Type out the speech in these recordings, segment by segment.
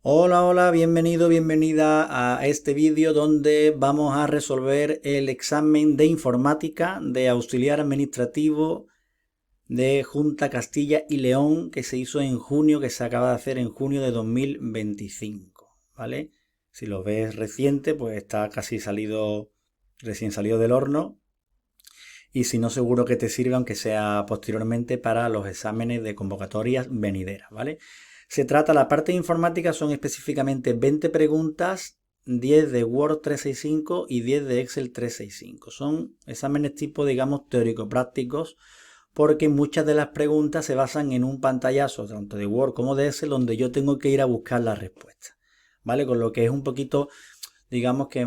Hola, hola, bienvenido, bienvenida a este vídeo donde vamos a resolver el examen de informática de auxiliar administrativo de Junta Castilla y León que se hizo en junio, que se acaba de hacer en junio de 2025, ¿vale? Si lo ves reciente, pues está casi salido, recién salido del horno, y si no, seguro que te sirve, aunque sea posteriormente, para los exámenes de convocatorias venideras, ¿vale? Se trata, la parte de informática son específicamente 20 preguntas, 10 de Word 365 y 10 de Excel 365. Son exámenes tipo, digamos, teórico-prácticos, porque muchas de las preguntas se basan en un pantallazo, tanto de Word como de Excel, donde yo tengo que ir a buscar la respuesta, ¿vale? Con lo que es un poquito, digamos que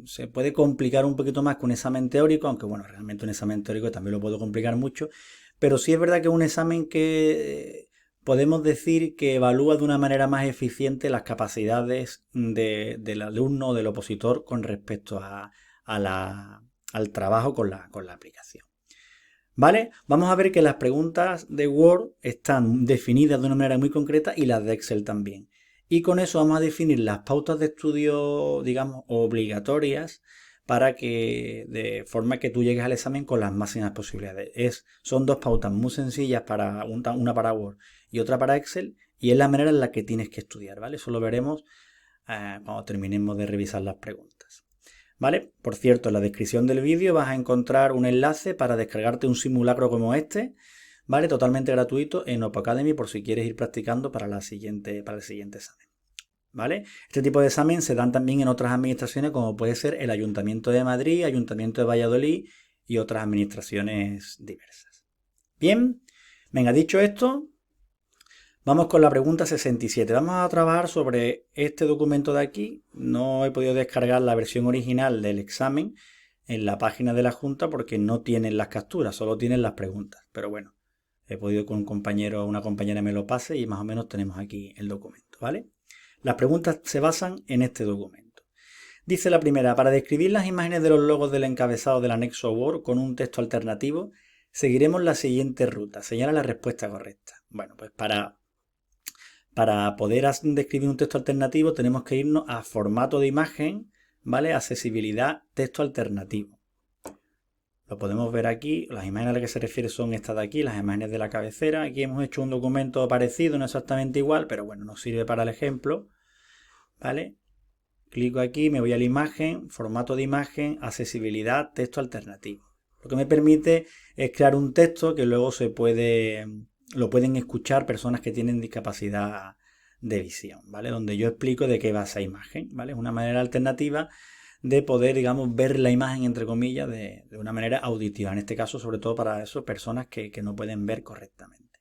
se puede complicar un poquito más que un examen teórico, aunque bueno, realmente un examen teórico también lo puedo complicar mucho, pero sí es verdad que es un examen que podemos decir que evalúa de una manera más eficiente las capacidades del alumno o del opositor con respecto al trabajo con la aplicación. ¿Vale? Vamos a ver que las preguntas de Word están definidas de una manera muy concreta y las de Excel también. Y con eso vamos a definir las pautas de estudio, digamos, obligatorias para que, de forma que tú llegues al examen con las máximas posibilidades. Son dos pautas muy sencillas para una para Word y otra para Excel, y es la manera en la que tienes que estudiar, ¿vale? Eso lo veremos cuando terminemos de revisar las preguntas. ¿Vale? Por cierto, en la descripción del vídeo vas a encontrar un enlace para descargarte un simulacro como este, ¿vale? Totalmente gratuito en Oppo Academy por si quieres ir practicando para para el siguiente examen, ¿vale? Este tipo de examen se dan también en otras administraciones como puede ser el Ayuntamiento de Madrid, Ayuntamiento de Valladolid y otras administraciones diversas. Bien, venga, dicho esto, vamos con la pregunta 67. Vamos a trabajar sobre este documento de aquí. No he podido descargar la versión original del examen en la página de la Junta porque no tienen las capturas, solo tienen las preguntas. Pero bueno, he podido que un compañero o una compañera me lo pase y más o menos tenemos aquí el documento, ¿vale? Las preguntas se basan en este documento. Dice la primera: para describir las imágenes de los logos del encabezado del anexo Word con un texto alternativo, seguiremos la siguiente ruta. Señala la respuesta correcta. Bueno, pues para poder describir un texto alternativo tenemos que irnos a formato de imagen, ¿vale? Accesibilidad, texto alternativo. Lo podemos ver aquí, las imágenes a las que se refiere son estas de aquí, las imágenes de la cabecera. Aquí hemos hecho un documento parecido, no exactamente igual, pero bueno, nos sirve para el ejemplo, ¿vale? Clico aquí, me voy a la imagen, formato de imagen, accesibilidad, texto alternativo. Lo que me permite es crear un texto que luego lo pueden escuchar personas que tienen discapacidad de visión, ¿vale? Donde yo explico de qué va esa imagen, ¿vale? Es una manera alternativa de poder, digamos, ver la imagen, entre comillas, de una manera auditiva. En este caso, sobre todo para eso, personas que no pueden ver correctamente.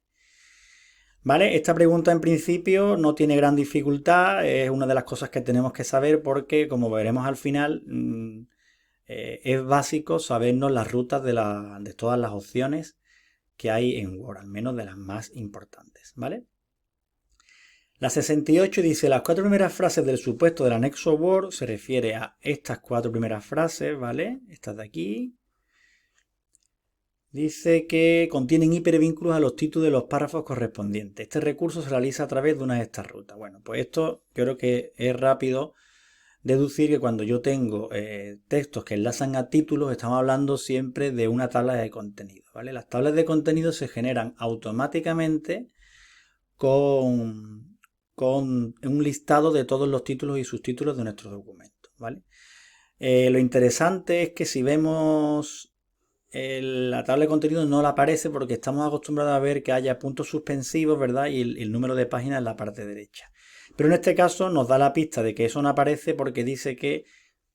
¿Vale? Esta pregunta en principio no tiene gran dificultad, es una de las cosas que tenemos que saber porque, como veremos al final, es básico sabernos las rutas de todas las opciones que hay en Word, al menos de las más importantes, ¿vale? La 68 dice: las cuatro primeras frases del supuesto del anexo Word, se refiere a estas cuatro primeras frases, ¿vale? Estas de aquí. Dice que contienen hipervínculos a los títulos de los párrafos correspondientes. Este recurso se realiza a través de una de estas rutas. Bueno, pues esto yo creo que es rápido deducir que cuando yo tengo textos que enlazan a títulos, estamos hablando siempre de una tabla de contenido, ¿vale? Las tablas de contenido se generan automáticamente con un listado de todos los títulos y subtítulos de nuestro documento, ¿vale? Lo interesante es que si vemos la tabla de contenido no la aparece porque estamos acostumbrados a ver que haya puntos suspensivos, ¿verdad? Y el número de páginas en la parte derecha. Pero en este caso nos da la pista de que eso no aparece porque dice que,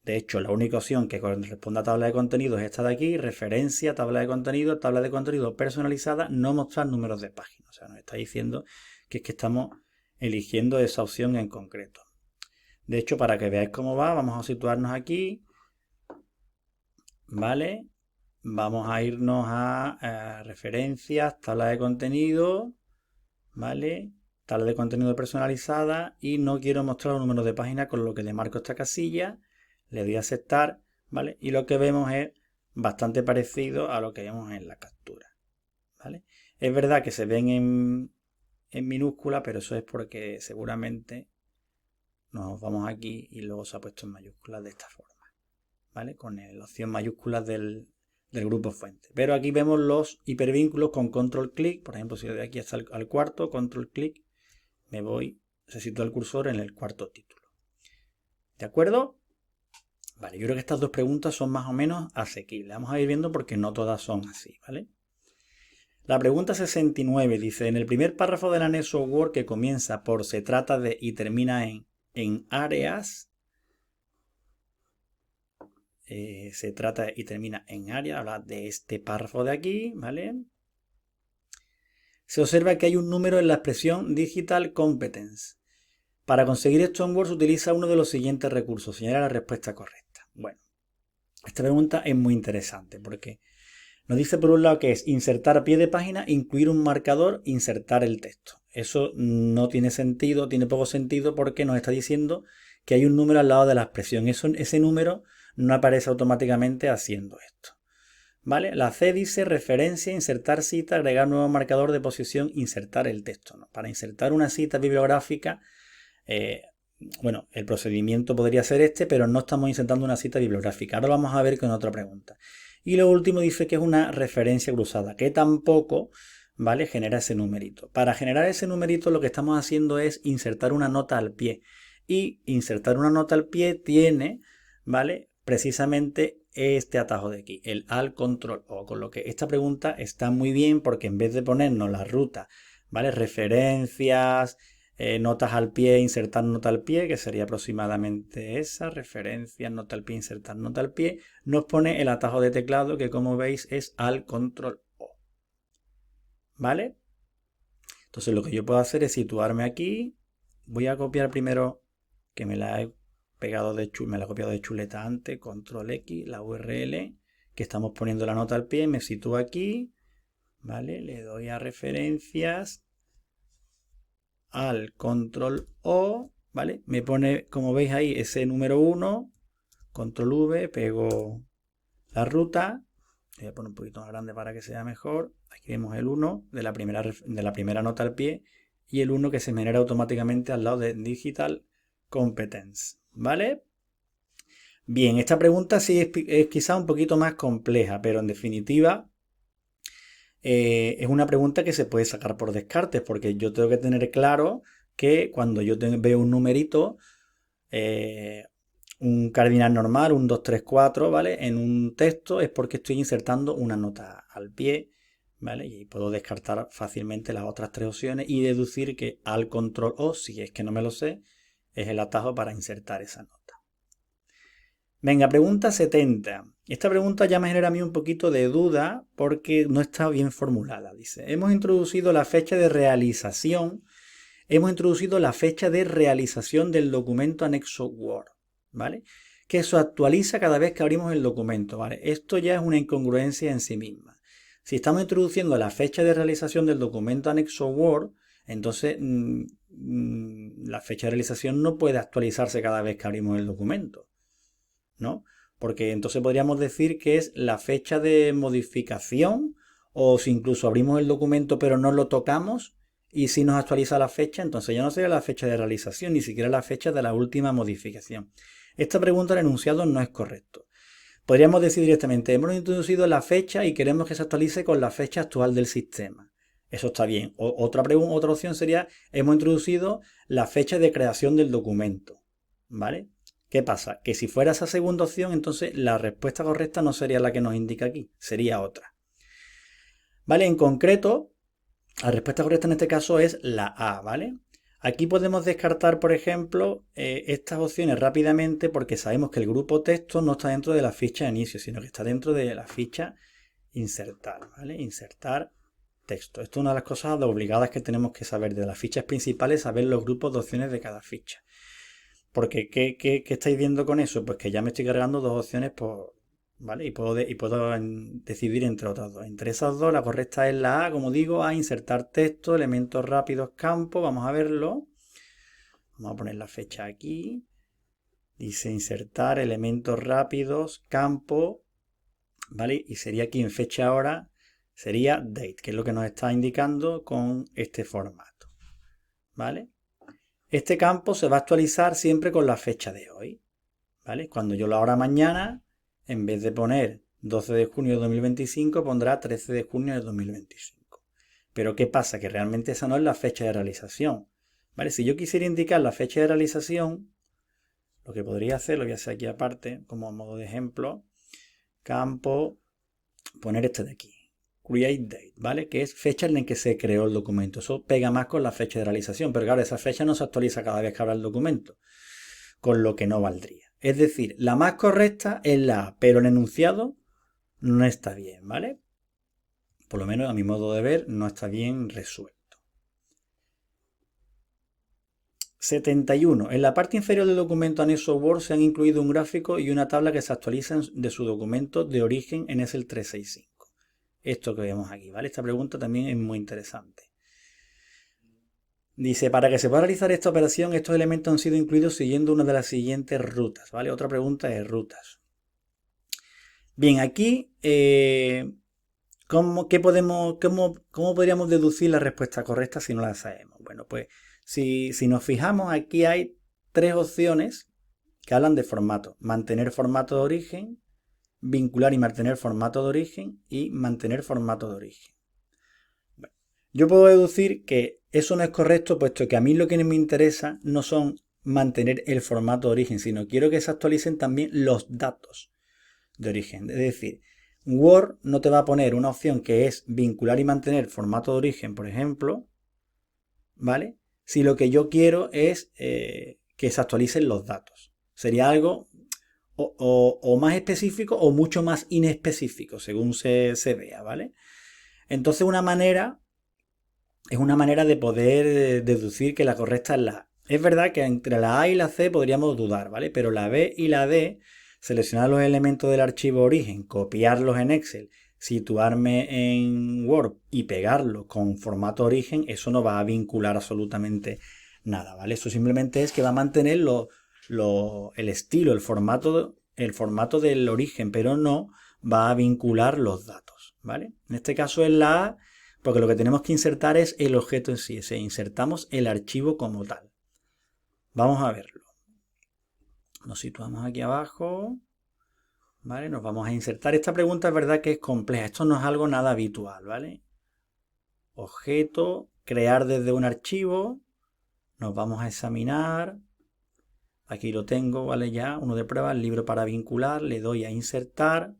de hecho, la única opción que corresponde a tabla de contenido es esta de aquí: referencia, tabla de contenido personalizada, no mostrar números de páginas. O sea, nos está diciendo que es que estamos eligiendo esa opción en concreto. De hecho, para que veáis cómo va, vamos a situarnos aquí, ¿vale? Vamos a irnos a referencias, tabla de contenido, ¿vale? Tabla de contenido personalizada, y no quiero mostrar un número de página, con lo que le marco esta casilla, le doy a aceptar, ¿vale? Y lo que vemos es bastante parecido a lo que vemos en la captura, ¿vale? Es verdad que se ven en minúscula, pero eso es porque seguramente nos vamos aquí y luego se ha puesto en mayúsculas de esta forma, ¿vale? Con la opción mayúsculas del grupo fuente. Pero aquí vemos los hipervínculos con control clic. Por ejemplo, si le doy aquí hasta al cuarto, control clic, me voy, se sitúa el cursor en el cuarto título. ¿De acuerdo? Vale, yo creo que estas dos preguntas son más o menos asequibles. Vamos a ir viendo porque no todas son así, ¿vale? La pregunta 69 dice, en el primer párrafo del anexo Word que comienza por se trata de y termina en áreas, se trata y termina en área, habla de este párrafo de aquí, ¿vale? Se observa que hay un número en la expresión Digital Competence. Para conseguir esto en Word se utiliza uno de los siguientes recursos, señala la respuesta correcta. Bueno, esta pregunta es muy interesante porque nos dice por un lado que es insertar a pie de página, incluir un marcador, insertar el texto. Eso no tiene sentido, tiene poco sentido porque nos está diciendo que hay un número al lado de la expresión. Ese número no aparece automáticamente haciendo esto. ¿Vale? La C dice referencia, insertar cita, agregar nuevo marcador de posición, insertar el texto, ¿no? Para insertar una cita bibliográfica, bueno, el procedimiento podría ser este, pero no estamos insertando una cita bibliográfica. Ahora vamos a ver con otra pregunta. Y lo último dice que es una referencia cruzada, que tampoco, ¿vale?, genera ese numerito. Para generar ese numerito lo que estamos haciendo es insertar una nota al pie. Y insertar una nota al pie tiene, ¿vale?, precisamente este atajo de aquí, el Alt Control O, con lo que esta pregunta está muy bien porque en vez de ponernos la ruta, ¿vale?, referencias, notas al pie, insertar nota al pie, que sería aproximadamente esa, referencias, nota al pie, insertar nota al pie, nos pone el atajo de teclado que como veis es Alt Control O, ¿vale? Entonces lo que yo puedo hacer es situarme aquí, voy a copiar primero, que me la he pegado me la he copiado de chuleta antes, Control X, la URL, que estamos poniendo la nota al pie, me sitúo aquí, ¿vale? Le doy a referencias, al control O, ¿vale? Me pone, como veis ahí, ese número 1, control V, pego la ruta, voy a poner un poquito más grande para que sea mejor, aquí vemos el 1 de la primera nota al pie y el 1 que se genera automáticamente al lado de Digital Competence, ¿vale? Bien, esta pregunta sí es quizá un poquito más compleja, pero en definitiva es una pregunta que se puede sacar por descartes, porque yo tengo que tener claro que cuando yo veo un numerito, un cardinal normal, un 2, 3, 4, ¿vale? En un texto es porque estoy insertando una nota al pie, ¿vale? Y puedo descartar fácilmente las otras tres opciones y deducir que Alt Control O, si es que no me lo sé, es el atajo para insertar esa nota. Venga, pregunta 70. Esta pregunta ya me genera a mí un poquito de duda porque no está bien formulada. Dice, hemos introducido la fecha de realización del documento anexo Word, ¿vale? Que eso actualiza cada vez que abrimos el documento, ¿vale? Esto ya es una incongruencia en sí misma. Si estamos introduciendo la fecha de realización del documento anexo Word, entonces la fecha de realización no puede actualizarse cada vez que abrimos el documento, ¿no? Porque entonces podríamos decir que es la fecha de modificación, o si incluso abrimos el documento pero no lo tocamos y si nos actualiza la fecha, entonces ya no sería la fecha de realización, ni siquiera la fecha de la última modificación. Esta pregunta, el enunciado no es correcto. Podríamos decir directamente, hemos introducido la fecha y queremos que se actualice con la fecha actual del sistema. Eso está bien. Otra opción sería, hemos introducido la fecha de creación del documento, ¿vale? ¿Qué pasa? Que si fuera esa segunda opción, entonces la respuesta correcta no sería la que nos indica aquí, sería otra. ¿Vale? En concreto, la respuesta correcta en este caso es la A, ¿vale? Aquí podemos descartar, por ejemplo, estas opciones rápidamente porque sabemos que el grupo texto no está dentro de la ficha de inicio, sino que está dentro de la ficha insertar, ¿vale? Insertar texto. Esto es una de las cosas obligadas que tenemos que saber de las fichas principales, saber los grupos de opciones de cada ficha. Porque, ¿qué estáis viendo con eso? Pues que ya me estoy cargando dos opciones por, ¿vale? Y puedo decidir entre otras dos. Entre esas dos, la correcta es la A, como digo, a insertar texto, elementos rápidos, campo. Vamos a verlo. Vamos a poner la fecha aquí. Dice insertar elementos rápidos, campo, ¿vale? Y sería aquí en fecha hora, sería date, que es lo que nos está indicando con este formato. ¿vale? Este campo se va a actualizar siempre con la fecha de hoy, ¿vale? Cuando yo lo abra mañana, en vez de poner 12 de junio de 2025, pondrá 13 de junio de 2025. Pero ¿qué pasa? Que realmente esa no es la fecha de realización, ¿vale? Si yo quisiera indicar la fecha de realización, lo que podría hacer, lo voy a hacer aquí aparte, como a modo de ejemplo, campo, poner este de aquí, create date, ¿vale? Que es fecha en la que se creó el documento. Eso pega más con la fecha de realización, pero claro, esa fecha no se actualiza cada vez que abra el documento, con lo que no valdría. Es decir, la más correcta es la A, pero el enunciado no está bien, ¿vale? Por lo menos a mi modo de ver, no está bien resuelto. 71. En la parte inferior del documento anexo Word se han incluido un gráfico y una tabla que se actualizan de su documento de origen en Excel 365. Esto que vemos aquí, ¿vale? Esta pregunta también es muy interesante. Dice, para que se pueda realizar esta operación, estos elementos han sido incluidos siguiendo una de las siguientes rutas, ¿vale? Otra pregunta es rutas. Bien, aquí, ¿cómo podríamos deducir la respuesta correcta si no la sabemos? Bueno, pues si nos fijamos, aquí hay tres opciones que hablan de formato. Mantener formato de origen, vincular y mantener formato de origen y mantener formato de origen. Bueno, yo puedo deducir que eso no es correcto, puesto que a mí lo que me interesa no son mantener el formato de origen, sino quiero que se actualicen también los datos de origen. Es decir, Word no te va a poner una opción que es vincular y mantener formato de origen, por ejemplo, ¿vale? Si lo que yo quiero es que se actualicen los datos. Sería algo o más específico o mucho más inespecífico, según se vea, ¿vale? Entonces es una manera de poder deducir que la correcta es la A. Es verdad que entre la A y la C podríamos dudar, ¿vale? Pero la B y la D, seleccionar los elementos del archivo origen, copiarlos en Excel, situarme en Word y pegarlos con formato origen, eso no va a vincular absolutamente nada, ¿vale? Eso simplemente es que va a mantener el estilo, el formato del origen, pero no va a vincular los datos, ¿vale? En este caso es la A, porque lo que tenemos que insertar es el objeto en sí, insertamos el archivo como tal. Vamos a verlo. Nos situamos aquí abajo, ¿vale? Nos vamos a insertar. Esta pregunta es verdad que es compleja, esto no es algo nada habitual, ¿vale? Objeto, crear desde un archivo, nos vamos a examinar. Aquí lo tengo, ¿vale? Ya, uno de prueba, el libro para vincular, le doy a insertar,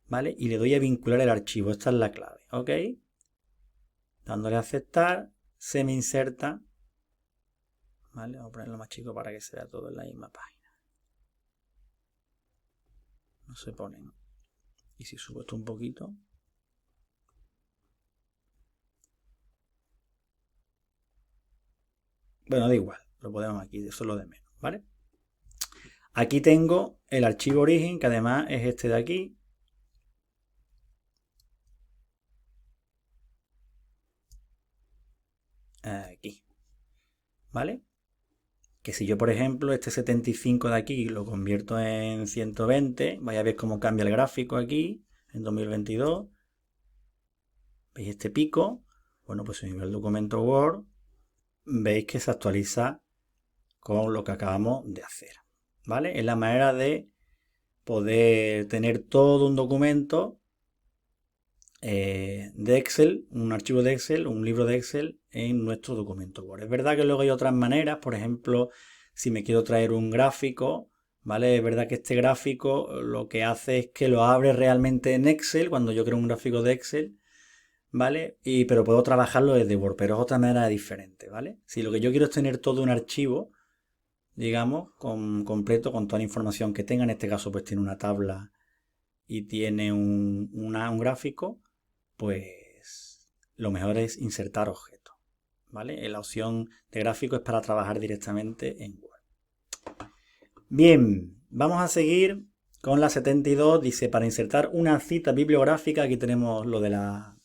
¿vale? Y le doy a vincular el archivo, esta es la clave, ¿ok? Dándole a aceptar, se me inserta, ¿vale? Vamos a ponerlo más chico para que se vea todo en la misma página. No se ponen. Y si subo esto un poquito. Bueno, da igual, lo ponemos aquí, eso es lo de menos, ¿vale? Aquí tengo el archivo origen, que además es este de aquí. Aquí, ¿vale? Que si yo, por ejemplo, este 75 de aquí lo convierto en 120, vais a ver cómo cambia el gráfico aquí, en 2022. ¿Veis este pico? Bueno, pues si me el documento Word, veis que se actualiza con lo que acabamos de hacer, ¿vale? Es la manera de poder tener todo un documento de Excel, un archivo de Excel, un libro de Excel en nuestro documento Word. Es verdad que luego hay otras maneras, por ejemplo, si me quiero traer un gráfico, ¿vale? Es verdad que este gráfico lo que hace es que lo abre realmente en Excel, cuando yo creo un gráfico de Excel, ¿vale? Pero puedo trabajarlo desde Word, pero es otra manera diferente, ¿vale? Si lo que yo quiero es tener todo un archivo, digamos, completo, con toda la información que tenga, en este caso pues tiene una tabla y tiene un gráfico, pues lo mejor es insertar objetos, ¿vale? La opción de gráfico es para trabajar directamente en Word. Bien, vamos a seguir con la 72. Dice, para insertar una cita bibliográfica, aquí tenemos lo de la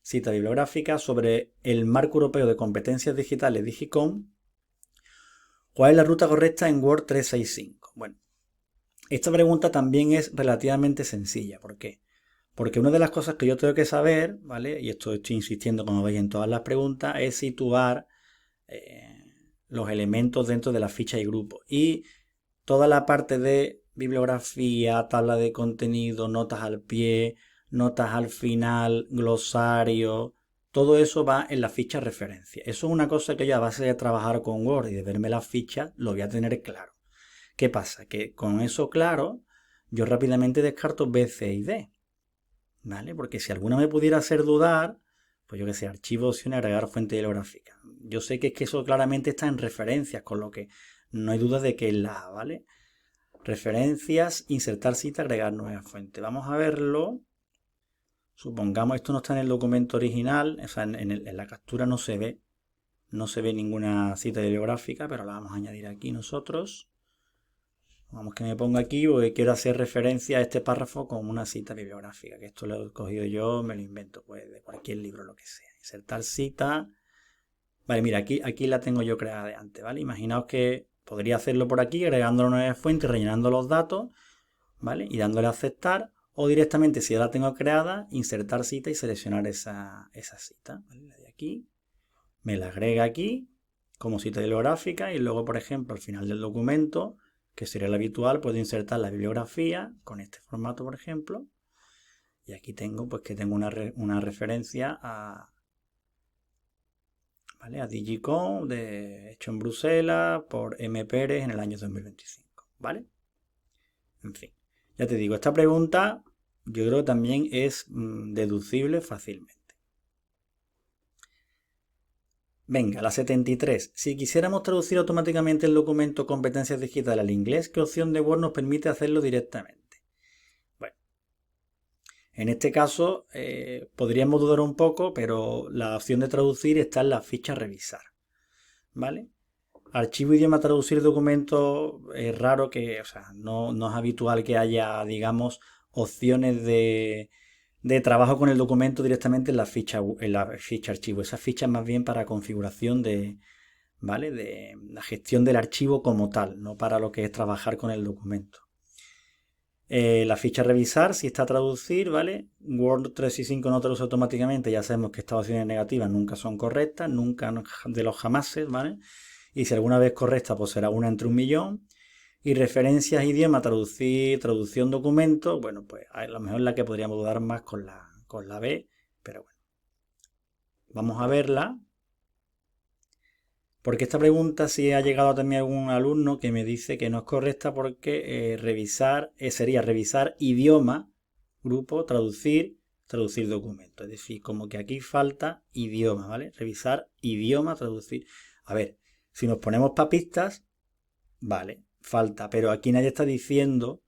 cita bibliográfica sobre el Marco Europeo de Competencias Digitales, Digicom. ¿Cuál es la ruta correcta en Word 365? Bueno, esta pregunta también es relativamente sencilla. ¿Por qué? Porque una de las cosas que yo tengo que saber, ¿vale? Y esto estoy insistiendo, como veis, en todas las preguntas, es situar los elementos dentro de la ficha y grupo. Y toda la parte de bibliografía, tabla de contenido, notas al pie, notas al final, glosario, todo eso va en la ficha referencia. Eso es una cosa que yo a base de trabajar con Word y de verme las fichas lo voy a tener claro. ¿Qué pasa? Que con eso claro, yo rápidamente descarto B, C y D. ¿Vale? Porque si alguna me pudiera hacer dudar, pues yo que sé, archivo, opciones, agregar fuente bibliográfica. Yo sé que es que eso claramente está en referencias, con lo que no hay duda de que es la A, ¿vale? Referencias, insertar cita, agregar nueva fuente. Vamos a verlo. Supongamos esto no está en el documento original, o sea, en la captura no se ve ninguna cita bibliográfica, pero la vamos a añadir aquí nosotros. Vamos que me pongo aquí porque quiero hacer referencia a este párrafo con una cita bibliográfica, que esto lo he cogido yo, me lo invento, pues de cualquier libro, lo que sea. Insertar cita. Vale, mira, aquí la tengo yo creada de antes, ¿vale? Imaginaos que podría hacerlo por aquí, agregando una nueva fuente, rellenando los datos, ¿vale? Y dándole a aceptar, o directamente, si ya la tengo creada, insertar cita y seleccionar esa cita, ¿vale? La de aquí, me la agrega aquí como cita bibliográfica y luego, por ejemplo, al final del documento, que sería lo habitual, puedo insertar la bibliografía con este formato, por ejemplo, y aquí tengo, pues que tengo una referencia ¿vale? A Digicom, hecho en Bruselas, por M. Pérez en el año 2025, ¿vale? En fin, ya te digo, esta pregunta yo creo que también es deducible fácilmente. Venga, la 73. Si quisiéramos traducir automáticamente el documento competencias digitales al inglés, ¿qué opción de Word nos permite hacerlo directamente? Bueno, en este caso podríamos dudar un poco, pero la opción de traducir está en la ficha revisar, ¿vale? Archivo idioma traducir documento es raro que, o sea, no es habitual que haya, digamos, opciones de trabajo con el documento directamente en la ficha archivo. Esa ficha es más bien para configuración ¿vale? De la gestión del archivo como tal, no para lo que es trabajar con el documento. La ficha revisar, si está a traducir, ¿vale? Word 365 no traduce automáticamente, ya sabemos que estas opciones negativas nunca son correctas, nunca de los jamases, ¿vale? Y si alguna vez correcta, pues será una entre 1.000.000. Y referencias, idioma, traducir, traducción, documento, bueno, pues a lo mejor la que podríamos dudar más con la B, pero bueno. Vamos a verla. Porque esta pregunta sí ha llegado también a algún alumno que me dice que no es correcta porque sería revisar idioma, grupo, traducir documento. Es decir, como que aquí falta idioma, ¿vale? Revisar idioma, traducir. A ver, si nos ponemos papistas, vale, falta, pero aquí nadie está diciendo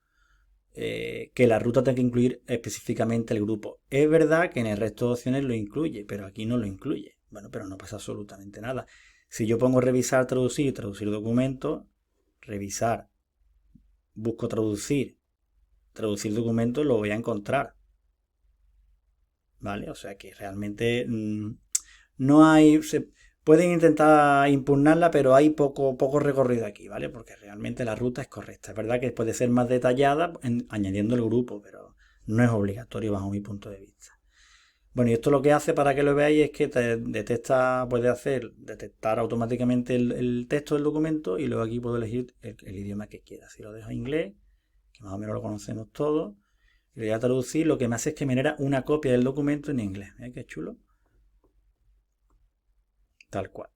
que la ruta tenga que incluir específicamente el grupo. Es verdad que en el resto de opciones lo incluye, pero aquí no lo incluye. Bueno, pero no pasa absolutamente nada. Si yo pongo revisar, traducir documentos, revisar, busco traducir documentos, lo voy a encontrar. ¿Vale? O sea que realmente no hay... pueden intentar impugnarla, pero hay poco recorrido aquí, ¿vale? Porque realmente la ruta es correcta. Es verdad que puede ser más detallada añadiendo el grupo, pero no es obligatorio bajo mi punto de vista. Bueno, y esto lo que hace para que lo veáis es que te puede detectar automáticamente el texto del documento y luego aquí puedo elegir el idioma que quiera. Si lo dejo en inglés, que más o menos lo conocemos todos, y lo voy a traducir, lo que me hace es que me genera una copia del documento en inglés. ¿Ves qué chulo? Tal cual.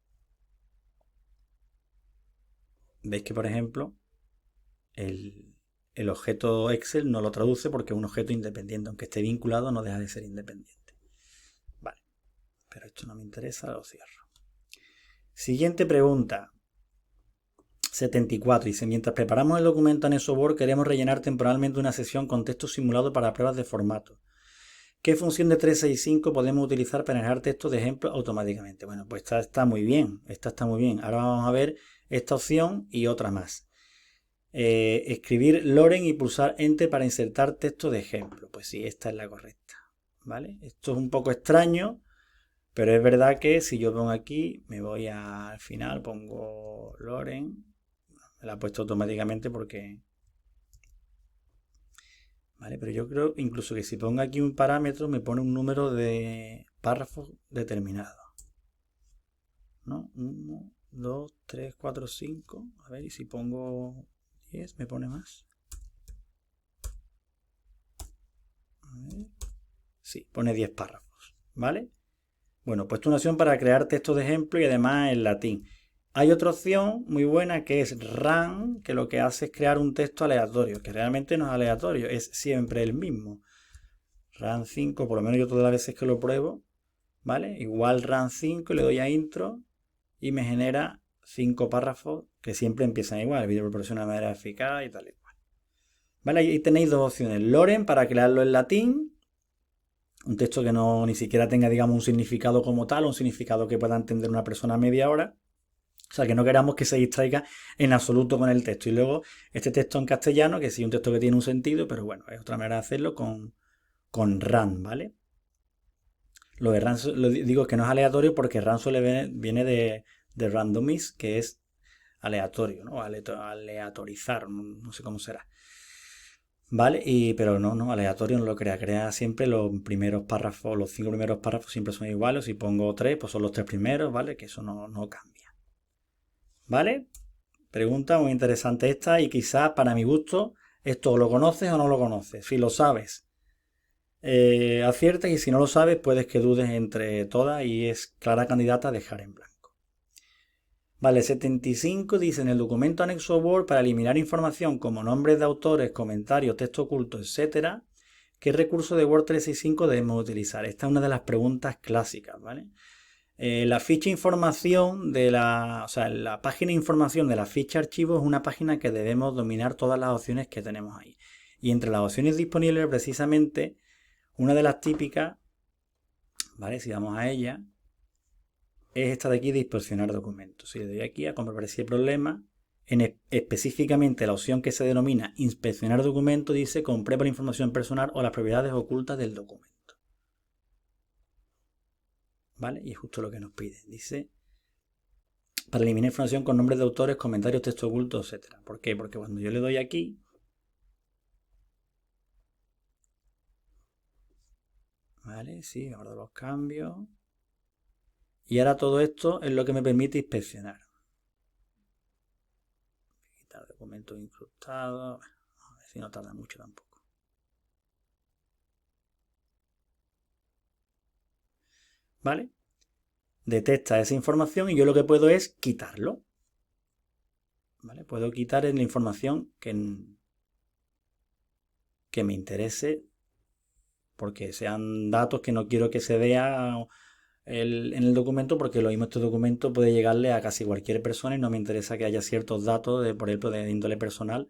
Veis que, por ejemplo, el objeto Excel no lo traduce porque es un objeto independiente. Aunque esté vinculado, no deja de ser independiente. Vale, pero esto no me interesa, lo cierro. Siguiente pregunta. 74. Dice, mientras preparamos el documento anexo Word, queremos rellenar temporalmente una sesión con texto simulado para pruebas de formato. ¿Qué función de 365 podemos utilizar para generar texto de ejemplo automáticamente? Bueno, pues esta está muy bien. Esta está muy bien. Ahora vamos a ver esta opción y otra más. Escribir Loren y pulsar Enter para insertar texto de ejemplo. Pues sí, esta es la correcta. ¿Vale? Esto es un poco extraño, pero es verdad que si yo pongo aquí, me voy al final, pongo Loren. Me la ha puesto automáticamente porque... Vale, pero yo creo incluso que si pongo aquí un parámetro me pone un número de párrafos determinado. ¿No? 1, 2, 3, 4, 5. A ver, y si pongo 10, me pone más. A ver. Sí, pone 10 párrafos, ¿vale? Bueno, pues una opción para crear textos de ejemplo y además en latín. Hay otra opción muy buena que es run, que lo que hace es crear un texto aleatorio, que realmente no es aleatorio, es siempre el mismo. Run 5, por lo menos yo todas las veces que lo pruebo, ¿vale? Igual run 5, le doy a intro y me genera 5 párrafos que siempre empiezan igual. El vídeo proporciona de manera eficaz y tal y cual. ¿Vale? Ahí tenéis dos opciones. Loren para crearlo en latín. Un texto que no ni siquiera tenga, digamos, un significado como tal, un significado que pueda entender una persona a media hora. O sea, que no queramos que se distraiga en absoluto con el texto. Y luego este texto en castellano, que sí, un texto que tiene un sentido, pero bueno, es otra manera de hacerlo con run, ¿vale? Lo de run, lo digo que no es aleatorio porque run viene de randomize, que es aleatorio, ¿no? Aleatorizar, no sé cómo será. ¿Vale? Pero no, aleatorio no lo crea. Crea siempre los primeros párrafos, los 5 primeros párrafos siempre son iguales. Si pongo 3, pues son los 3 primeros, ¿vale? Que eso no cambia. ¿Vale? Pregunta muy interesante esta y quizás para mi gusto esto lo conoces o no lo conoces. Si lo sabes, aciertas y si no lo sabes puedes que dudes entre todas y es clara candidata a dejar en blanco. Vale, 75 dice en el documento anexo Word para eliminar información como nombres de autores, comentarios, texto oculto, etc. ¿Qué recurso de Word 365 debemos utilizar? Esta es una de las preguntas clásicas, ¿vale? La ficha información de la página de información de la ficha archivo es una página que debemos dominar todas las opciones que tenemos ahí. Y entre las opciones disponibles, precisamente, una de las típicas, ¿vale? Si vamos a ella, es esta de aquí de inspeccionar documentos. Si le doy aquí a comprobar si hay problema, específicamente la opción que se denomina inspeccionar documento dice comprueba la información personal o las propiedades ocultas del documento. ¿Vale? Y es justo lo que nos pide. Dice para eliminar información con nombres de autores, comentarios, texto oculto, etc. ¿Por qué? Porque cuando yo le doy aquí, ¿vale? Sí, guardo los cambios. Y ahora todo esto es lo que me permite inspeccionar. Quitar documentos incrustados. A ver si no tarda mucho tampoco. ¿Vale? Detecta esa información y yo lo que puedo es quitarlo. ¿Vale? Puedo quitar la información que me interese porque sean datos que no quiero que se vea en el documento, porque lo mismo este documento puede llegarle a casi cualquier persona y no me interesa que haya ciertos datos, por ejemplo, de índole personal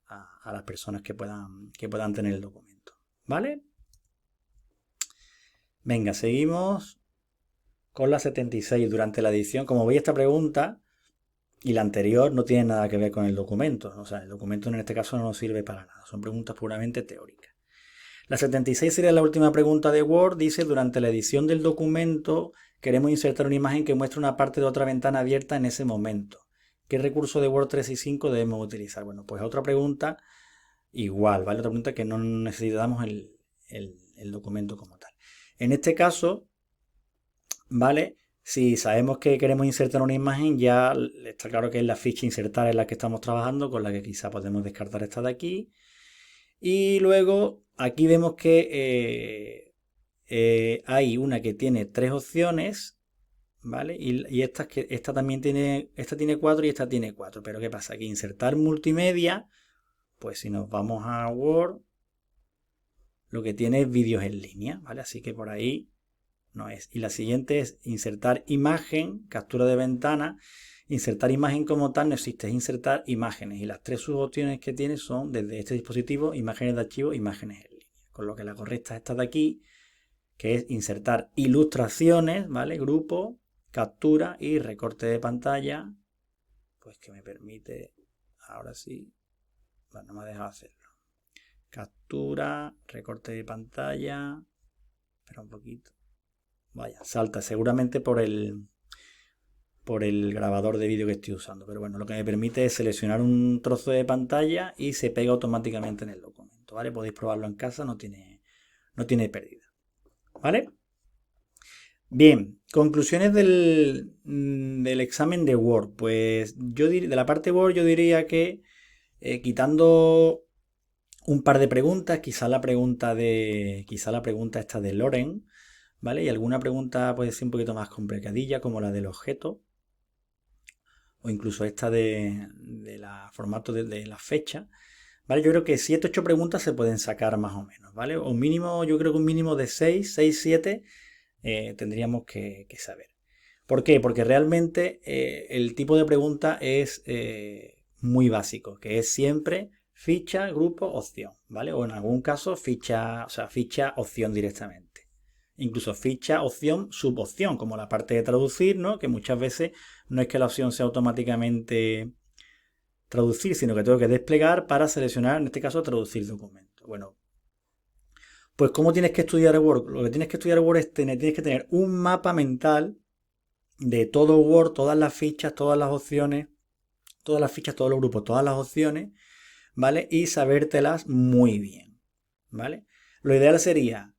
a las personas que puedan tener el documento. ¿Vale? Venga, seguimos con la 76. Durante la edición, como veis, esta pregunta y la anterior no tiene nada que ver con el documento. O sea, el documento en este caso no nos sirve para nada. Son preguntas puramente teóricas. La 76 sería la última pregunta de Word. Dice, durante la edición del documento queremos insertar una imagen que muestre una parte de otra ventana abierta en ese momento. ¿Qué recurso de Word 365 debemos utilizar? Bueno, pues otra pregunta igual, ¿vale? Otra pregunta que no necesitamos el documento como tal. En este caso, ¿vale? Si sabemos que queremos insertar una imagen, ya está claro que es la ficha insertar en la que estamos trabajando, con la que quizá podemos descartar esta de aquí. Y luego aquí vemos que hay una que tiene 3 opciones, ¿vale? Y esta también tiene, esta tiene 4 y esta tiene 4. Pero ¿qué pasa? Aquí insertar multimedia, pues si nos vamos a Word, lo que tiene es vídeos en línea, ¿vale? Así que por ahí no es. Y la siguiente es insertar imagen, captura de ventana. Insertar imagen como tal no existe, es insertar imágenes. Y las 3 subopciones que tiene son desde este dispositivo, imágenes de archivo, imágenes en línea. Con lo que la correcta es esta de aquí, que es insertar ilustraciones, ¿vale? Grupo, captura y recorte de pantalla. Pues que me permite, ahora sí, bueno, no me ha dejado hacerlo. Captura, recorte de pantalla. Espera un poquito. Vaya, salta seguramente por el grabador de vídeo que estoy usando. Pero bueno, lo que me permite es seleccionar un trozo de pantalla y se pega automáticamente en el documento. ¿Vale? Podéis probarlo en casa, no tiene pérdida. ¿Vale? Bien, conclusiones del examen de Word. Pues de la parte Word yo diría que quitando un par de preguntas, quizá la pregunta esta de Loren, ¿vale? Y alguna pregunta puede ser un poquito más complicadilla, como la del objeto, o incluso esta de la formato de la fecha, ¿vale? Yo creo que 7 8 preguntas se pueden sacar más o menos, ¿vale? O un mínimo, yo creo que un mínimo de 6 7 tendríamos que saber. ¿Por qué? Porque realmente el tipo de pregunta es muy básico, que es siempre ficha, grupo, opción, ¿vale? O en algún caso ficha, o sea, ficha, opción directamente. Incluso ficha, opción, subopción, como la parte de traducir, ¿no? Que muchas veces no es que la opción sea automáticamente traducir, sino que tengo que desplegar para seleccionar, en este caso, traducir documento. Bueno, pues ¿cómo tienes que estudiar Word? Lo que tienes que estudiar Word es tienes que tener un mapa mental de todo Word, todas las fichas, todas las opciones, todas las fichas, todos los grupos, todas las opciones, ¿vale? Y sabértelas muy bien, ¿vale? Lo ideal sería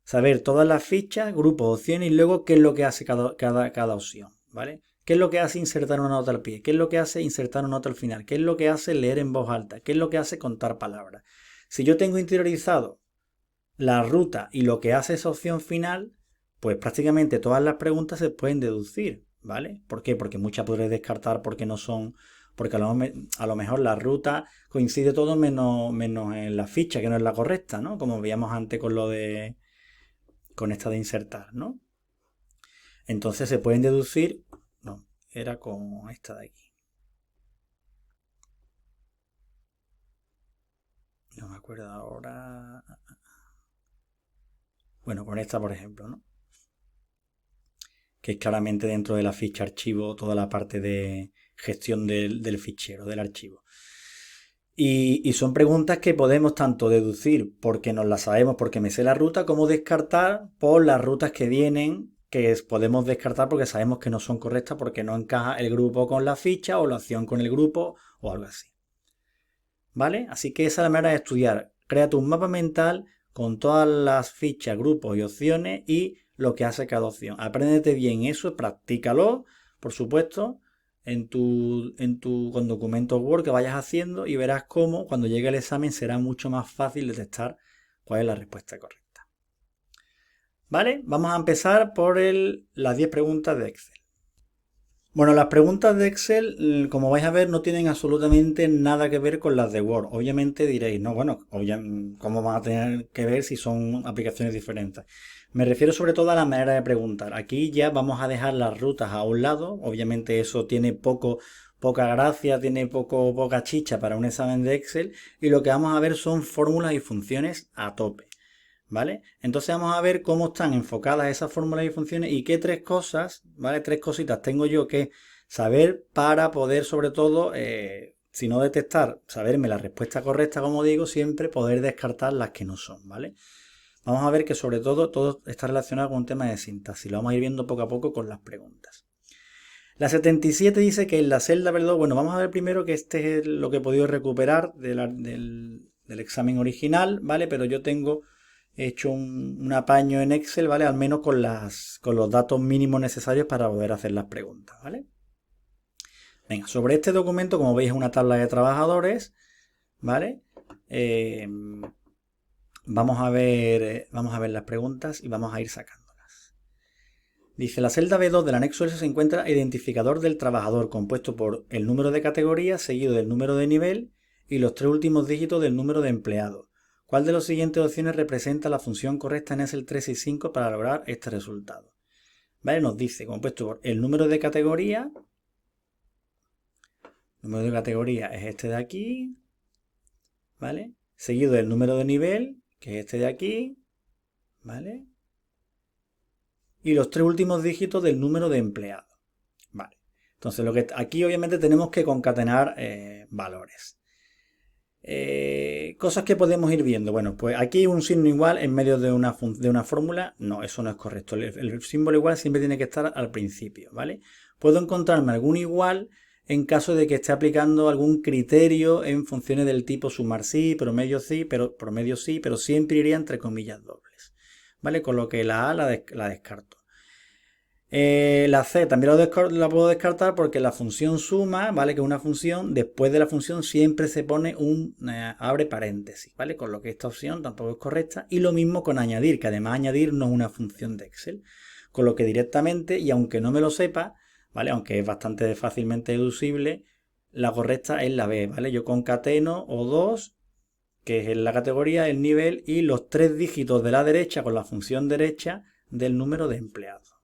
saber todas las fichas, grupos, opciones y luego qué es lo que hace cada opción, ¿vale? ¿Qué es lo que hace insertar una nota al pie? ¿Qué es lo que hace insertar una nota al final? ¿Qué es lo que hace leer en voz alta? ¿Qué es lo que hace contar palabras? Si yo tengo interiorizado la ruta y lo que hace esa opción final, pues prácticamente todas las preguntas se pueden deducir, ¿vale? ¿Por qué? Porque muchas podré descartar porque no son, porque a lo mejor la ruta coincide todo menos en la ficha, que no es la correcta, ¿no? Como veíamos antes con con esta de insertar, ¿no? Entonces se pueden deducir, no, era con esta de aquí. No me acuerdo ahora. Bueno, con esta, por ejemplo, ¿no? Que es claramente dentro de la ficha archivo toda la parte de gestión del fichero, del archivo. Y son preguntas que podemos tanto deducir porque nos las sabemos, porque me sé la ruta, como descartar por las rutas que vienen, podemos descartar porque sabemos que no son correctas porque no encaja el grupo con la ficha o la opción con el grupo o algo así. ¿Vale? Así que esa es la manera de estudiar. Créate un mapa mental con todas las fichas, grupos y opciones y lo que hace cada opción. Apréndete bien eso, practícalo, por supuesto, con documentos Word que vayas haciendo y verás cómo cuando llegue el examen será mucho más fácil detectar cuál es la respuesta correcta. ¿Vale? Vamos a empezar por las 10 preguntas de Excel. Bueno, las preguntas de Excel, como vais a ver, no tienen absolutamente nada que ver con las de Word. Obviamente diréis, no, bueno, ¿cómo van a tener que ver si son aplicaciones diferentes? Me refiero sobre todo a la manera de preguntar. Aquí ya vamos a dejar las rutas a un lado. Obviamente eso tiene poca gracia, tiene poca chicha para un examen de Excel. Y lo que vamos a ver son fórmulas y funciones a tope. ¿Vale? Entonces vamos a ver cómo están enfocadas esas fórmulas y funciones y qué tres cosas, ¿vale? Tres cositas tengo yo que saber para poder, sobre todo, si no detectar, saberme la respuesta correcta, como digo, siempre poder descartar las que no son, ¿vale? Vamos a ver que sobre todo está relacionado con un tema de sintaxis. Lo vamos a ir viendo poco a poco con las preguntas. La 77 dice que en la celda, ¿verdad? Bueno, vamos a ver primero que este es lo que he podido recuperar del examen original, ¿vale? Pero yo tengo hecho un apaño en Excel, ¿vale? Al menos con los datos mínimos necesarios para poder hacer las preguntas, ¿vale? Venga, sobre este documento, como veis, es una tabla de trabajadores, ¿vale? Eh, vamos a ver las preguntas y vamos a ir sacándolas. Dice, la celda B2 del anexo S se encuentra identificador del trabajador, compuesto por el número de categoría, seguido del número de nivel y los tres últimos dígitos del número de empleado. ¿Cuál de las siguientes opciones representa la función correcta en Excel 3 y 5 para lograr este resultado? ¿Vale? Nos dice, compuesto por el número de categoría. El número de categoría es este de aquí. ¿Vale? Seguido del número de nivel, que es este de aquí. ¿Vale? Y los tres últimos dígitos del número de empleado. ¿Vale? Entonces, aquí obviamente tenemos que concatenar valores. Cosas que podemos ir viendo. Bueno, pues aquí hay un signo igual en medio de una fórmula. No, eso no es correcto. El símbolo igual siempre tiene que estar al principio, ¿vale? Puedo encontrarme algún igual en caso de que esté aplicando algún criterio en funciones del tipo sumar sí, promedio sí, pero siempre iría entre comillas dobles, ¿vale? Con lo que la A la descarto. La C también la puedo descartar porque la función suma, ¿vale? Que es una función, después de la función siempre se pone un abre paréntesis, ¿vale? Con lo que esta opción tampoco es correcta. Y lo mismo con añadir, que además añadir no es una función de Excel. Con lo que directamente, y aunque no me lo sepa, ¿vale? Aunque es bastante fácilmente deducible, la correcta es la B, ¿vale? Yo concateno O2, que es en la categoría, el nivel y los 3 dígitos de la derecha con la función derecha del número de empleados.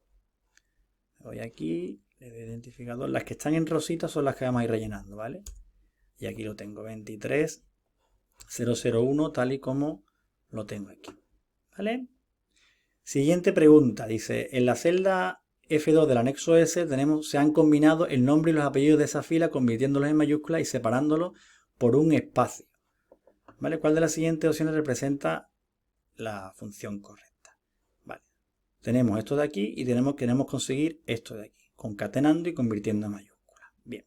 Voy aquí, le doy identificador. Las que están en rosita son las que vamos a ir rellenando, ¿vale? Y aquí lo tengo, 23001, tal y como lo tengo aquí, ¿vale? Siguiente pregunta, dice, en la celda F2 del anexo S se han combinado el nombre y los apellidos de esa fila, convirtiéndolos en mayúsculas y separándolos por un espacio, ¿vale? ¿Cuál de las siguientes opciones representa la función correcta? Vale, tenemos esto de aquí y queremos conseguir esto de aquí, concatenando y convirtiendo en mayúsculas. Bien.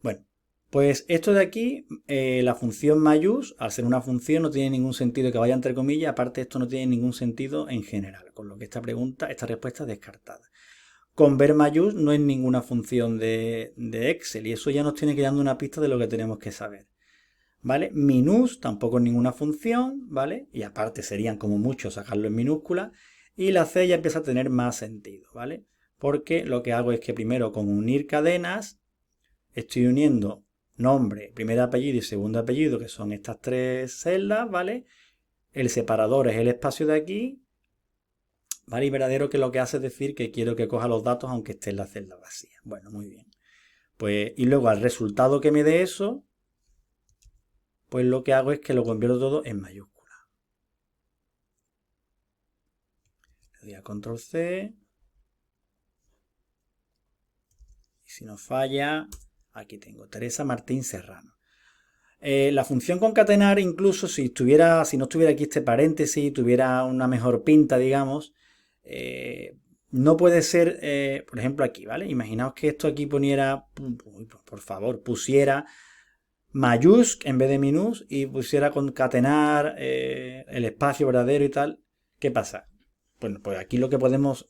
Bueno, pues esto de aquí, la función mayús, al ser una función, no tiene ningún sentido que vaya entre comillas, aparte esto no tiene ningún sentido en general, con lo que esta respuesta es descartada. Convert mayús no es ninguna función de Excel y eso ya nos tiene que dar una pista de lo que tenemos que saber. ¿Vale? Minus tampoco es ninguna función, ¿vale? Y aparte serían como mucho sacarlo en minúscula. Y la C ya empieza a tener más sentido, ¿vale? Porque lo que hago es que primero con unir cadenas estoy uniendo nombre, primer apellido y segundo apellido, que son estas 3 celdas, ¿vale? El separador es el espacio de aquí, ¿vale? Y verdadero, que lo que hace es decir que quiero que coja los datos aunque esté en la celda vacía. Bueno, muy bien. Pues, y luego al resultado que me dé eso, pues lo que hago es que lo convierto todo en mayúscula. Le doy a control C. Y si no falla, aquí tengo Teresa Martín Serrano. La función concatenar, incluso si no estuviera aquí este paréntesis, tuviera una mejor pinta, digamos, no puede ser, por ejemplo, aquí, ¿vale? Imaginaos que esto aquí por favor, pusiera mayús en vez de minús y pusiera concatenar el espacio verdadero y tal. ¿Qué pasa? Bueno, pues aquí lo que podemos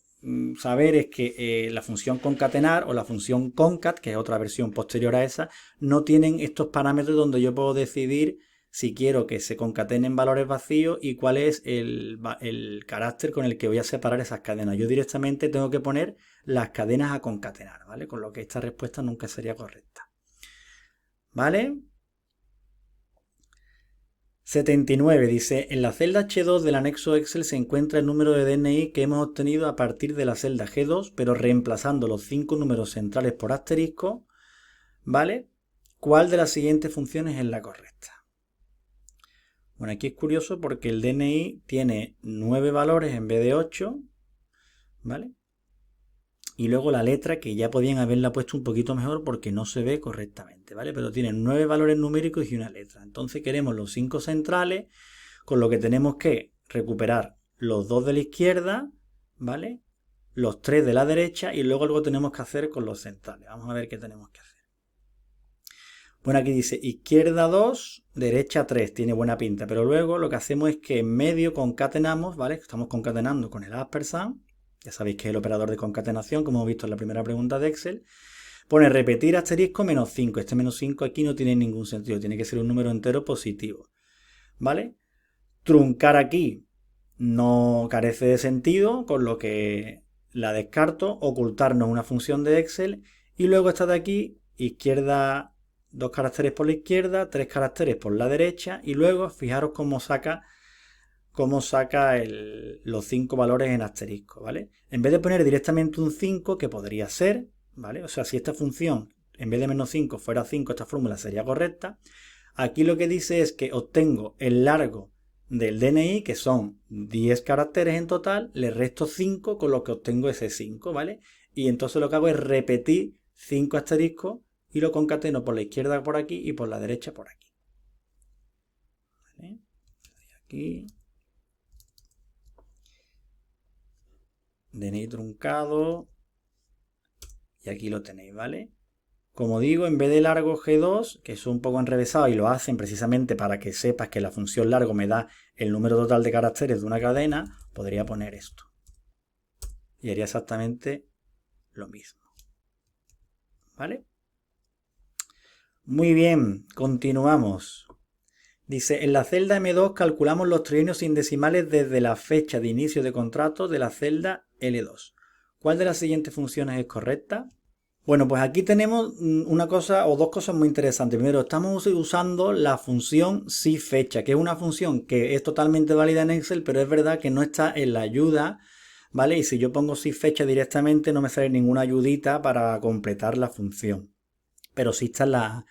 saber es que la función concatenar o la función concat, que es otra versión posterior a esa, no tienen estos parámetros donde yo puedo decidir si quiero que se concatenen valores vacíos y cuál es el carácter con el que voy a separar esas cadenas. Yo directamente tengo que poner las cadenas a concatenar, ¿vale? Con lo que esta respuesta nunca sería correcta. ¿Vale? 79 dice, en la celda H2 del anexo Excel se encuentra el número de DNI que hemos obtenido a partir de la celda G2, pero reemplazando los 5 números centrales por asterisco, ¿vale? ¿Cuál de las siguientes funciones es la correcta? Bueno, aquí es curioso porque el DNI tiene 9 valores en vez de 8, ¿vale? Y luego la letra, que ya podían haberla puesto un poquito mejor porque no se ve correctamente, ¿vale? Pero tienen 9 valores numéricos y una letra. Entonces queremos los 5 centrales, con lo que tenemos que recuperar los 2 de la izquierda, ¿vale? Los 3 de la derecha y luego algo tenemos que hacer con los centrales. Vamos a ver qué tenemos que hacer. Bueno, aquí dice izquierda 2, derecha 3, tiene buena pinta, pero luego lo que hacemos es que en medio concatenamos, ¿vale? Estamos concatenando con el ampersand. Ya sabéis que es el operador de concatenación, como hemos visto en la primera pregunta de Excel. Pone repetir asterisco menos 5. Este menos 5 aquí no tiene ningún sentido. Tiene que ser un número entero positivo. ¿Vale? Truncar aquí no carece de sentido, con lo que la descarto. Ocultarnos una función de Excel. Y luego esta de aquí, izquierda, 2 caracteres por la izquierda, 3 caracteres por la derecha. Y luego fijaros cómo saca los 5 valores en asterisco, ¿vale? En vez de poner directamente un 5, que podría ser, ¿vale? O sea, si esta función en vez de menos 5 fuera 5, esta fórmula sería correcta. Aquí lo que dice es que obtengo el largo del DNI, que son 10 caracteres en total, le resto 5, con lo que obtengo ese 5, ¿vale? Y entonces lo que hago es repetir 5 asteriscos y lo concateno por la izquierda por aquí y por la derecha por aquí. ¿Vale? Aquí. DNI truncado. Y aquí lo tenéis, ¿vale? Como digo, en vez de largo G2, que es un poco enrevesado y lo hacen precisamente para que sepas que la función largo me da el número total de caracteres de una cadena, podría poner esto. y haría exactamente lo mismo. ¿Vale? Muy bien, continuamos. Dice, en la celda M2 calculamos los trienios sin decimales desde la fecha de inicio de contrato de la celda L2. ¿Cuál de las siguientes funciones es correcta? Bueno, pues aquí tenemos una cosa o dos cosas muy interesantes. Primero, estamos usando la función SIFECHA, que es una función que es totalmente válida en Excel, pero es verdad que no está en la ayuda, ¿vale? Y si yo pongo SIFECHA directamente no me sale ninguna ayudita para completar la función. Pero sí está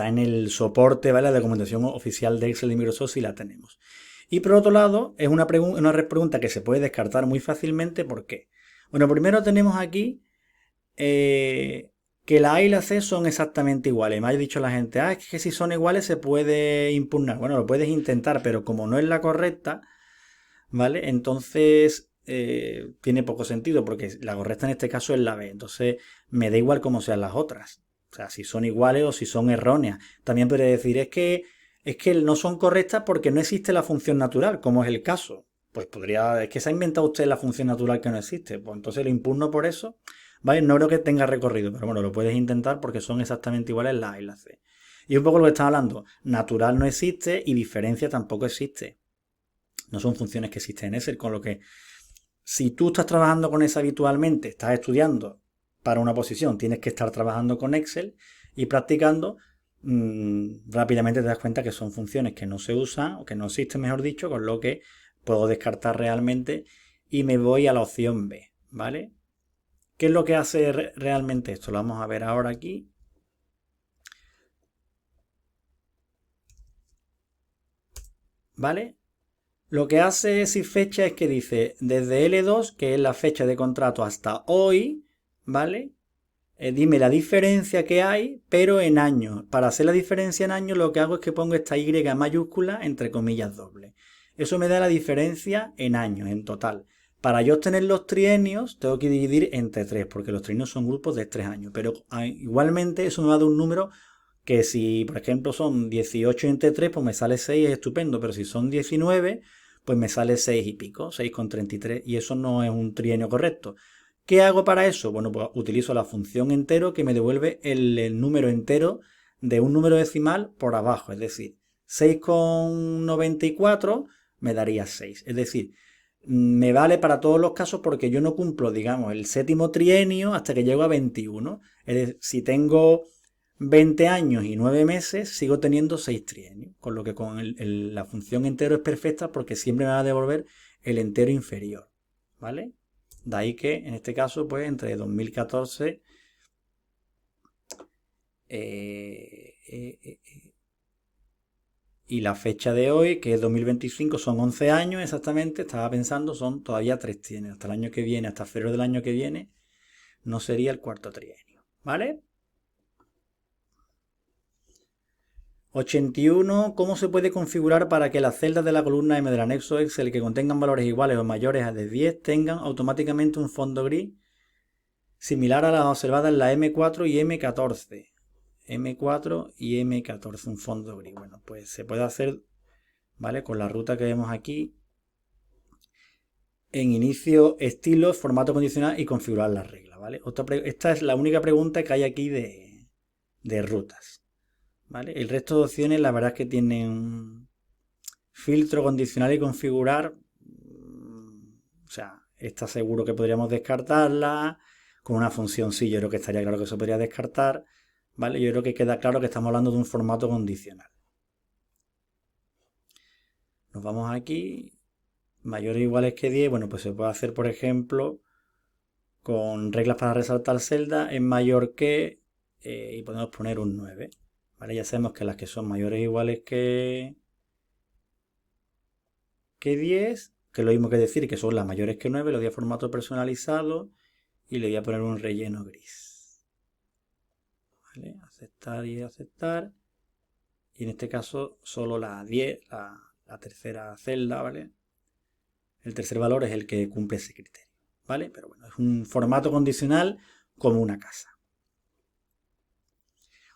en el soporte, ¿vale? La documentación oficial de Excel de Microsoft, si la tenemos. Y por otro lado, es una pregunta que se puede descartar muy fácilmente. ¿Por qué? Bueno, primero tenemos aquí que la A y la C son exactamente iguales. Me ha dicho la gente, es que si son iguales se puede impugnar. Bueno, lo puedes intentar, pero como no es la correcta, ¿vale? Entonces tiene poco sentido, porque la correcta en este caso es la B. Entonces me da igual cómo sean las otras. O sea, si son iguales o si son erróneas. También podría decir, es que no son correctas porque no existe la función natural, como es el caso. Pues es que se ha inventado usted la función natural que no existe. Pues entonces lo impugno por eso. ¿Vale? No creo que tenga recorrido, pero bueno, lo puedes intentar porque son exactamente iguales la A y la C. Y un poco lo que estaba hablando, natural no existe y diferencia tampoco existe. No son funciones que existen en Excel, con lo que si tú estás trabajando con eso habitualmente, estás estudiando para una posición, tienes que estar trabajando con Excel y practicando, rápidamente te das cuenta que son funciones que no se usan o que no existen, mejor dicho, con lo que puedo descartar realmente y me voy a la opción B, ¿vale? ¿Qué es lo que hace realmente esto? Lo vamos a ver ahora aquí. ¿Vale? Lo que hace sin fecha es que dice desde L2, que es la fecha de contrato, hasta hoy, ¿vale? Dime la diferencia que hay, pero en años. Para hacer la diferencia en años, lo que hago es que pongo esta Y mayúscula entre comillas doble. Eso me da la diferencia en años, en total. Para yo obtener los trienios, tengo que dividir entre 3, porque los trienios son grupos de 3 años. Pero igualmente eso me va a dar un número que si, por ejemplo, son 18 entre 3, pues me sale 6, es estupendo. Pero si son 19, pues me sale 6 y pico, 6,33. Y eso no es un trienio correcto. ¿Qué hago para eso? Bueno, pues utilizo la función entero que me devuelve el número entero de un número decimal por abajo. Es decir, 6,94 me daría 6. Es decir, me vale para todos los casos porque yo no cumplo, digamos, el séptimo trienio hasta que llego a 21. Es decir, si tengo 20 años y 9 meses, sigo teniendo 6 trienios. Con lo que con la función entero es perfecta porque siempre me va a devolver el entero inferior. ¿Vale? De ahí que, en este caso, pues entre 2014 y la fecha de hoy, que es 2025, son 11 años exactamente. Estaba pensando, son todavía 3 trienios. Hasta el año que viene, hasta febrero del año que viene, no sería el cuarto trienio. ¿Vale? 81. ¿Cómo se puede configurar para que las celdas de la columna M del anexo Excel que contengan valores iguales o mayores a de 10 tengan automáticamente un fondo gris similar a las observadas en la M4 y M14? M4 y M14, un fondo gris. Bueno, pues se puede hacer, ¿vale? Con la ruta que vemos aquí, en inicio, estilo, formato condicional y configurar las reglas, ¿vale? Esta es la única pregunta que hay aquí de rutas, ¿vale? El resto de opciones, la verdad es que tienen filtro, condicional y configurar. O sea, está seguro que podríamos descartarla. Con una función sí, yo creo que estaría claro que se podría descartar. ¿Vale? Yo creo que queda claro que estamos hablando de un formato condicional. Nos vamos aquí. Mayores o iguales que 10. Bueno, pues se puede hacer, por ejemplo, con reglas para resaltar celda es mayor que y podemos poner un 9. ¿Vale? Ya sabemos que las que son mayores o iguales que 10, que es lo mismo que decir que son las mayores que 9, le doy a formato personalizado y le voy a poner un relleno gris. ¿Vale? Aceptar y aceptar. Y en este caso solo la 10, la tercera celda, ¿vale? El tercer valor es el que cumple ese criterio, ¿vale? Pero bueno, es un formato condicional como una casa.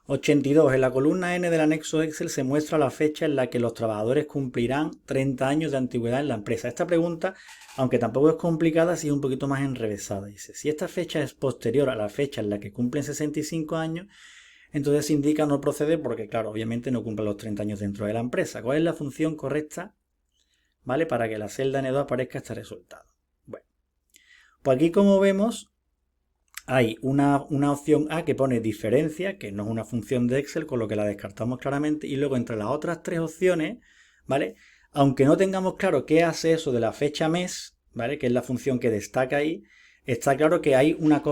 82. En la columna N del anexo Excel se muestra la fecha en la que los trabajadores cumplirán 30 años de antigüedad en la empresa. Esta pregunta, aunque tampoco es complicada, sí es un poquito más enrevesada. Dice, si esta fecha es posterior a la fecha en la que cumplen 65 años, entonces indica no proceder porque, claro, obviamente no cumplen los 30 años dentro de la empresa. ¿Cuál es la función correcta, ¿vale? Para que la celda N2 aparezca este resultado. Bueno, pues aquí como vemos, hay una opción A que pone diferencia, que no es una función de Excel, con lo que la descartamos claramente, y luego entre las otras tres opciones, ¿vale? Aunque no tengamos claro qué hace eso de la fecha mes, ¿vale? Que es la función que destaca ahí, está claro que hay una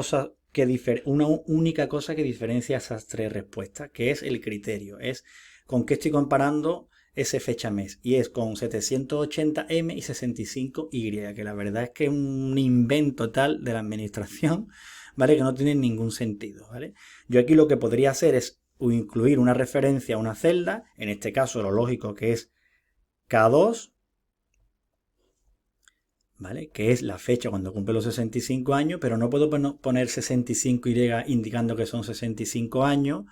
única cosa que diferencia esas tres respuestas, que es el criterio, es con qué estoy comparando ese fecha mes, y es con 780M y 65Y, que la verdad es que es un invento tal de la administración, ¿vale? Que no tienen ningún sentido, ¿vale? Yo aquí lo que podría hacer es incluir una referencia a una celda, en este caso lo lógico que es K2, ¿vale? Que es la fecha cuando cumple los 65 años, pero no puedo poner 65Y indicando que son 65 años,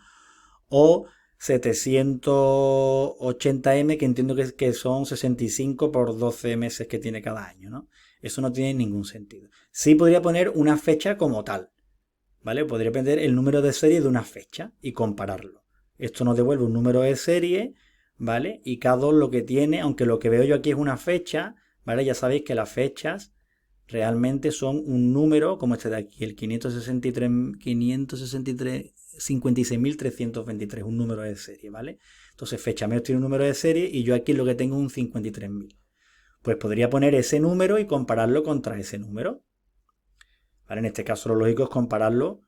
o 780M, que entiendo que son 65 por 12 meses que tiene cada año, ¿no? Eso no tiene ningún sentido. Sí podría poner una fecha como tal, ¿vale? Podría aprender el número de serie de una fecha y compararlo. Esto nos devuelve un número de serie, ¿vale? Y K2 lo que tiene, aunque lo que veo yo aquí es una fecha, ¿vale? Ya sabéis que las fechas realmente son un número, como este de aquí, el 56.323, un número de serie, ¿vale? Entonces fecha mes tiene un número de serie y yo aquí lo que tengo es un 53.000. Pues podría poner ese número y compararlo contra ese número. ¿Vale? En este caso lo lógico es compararlo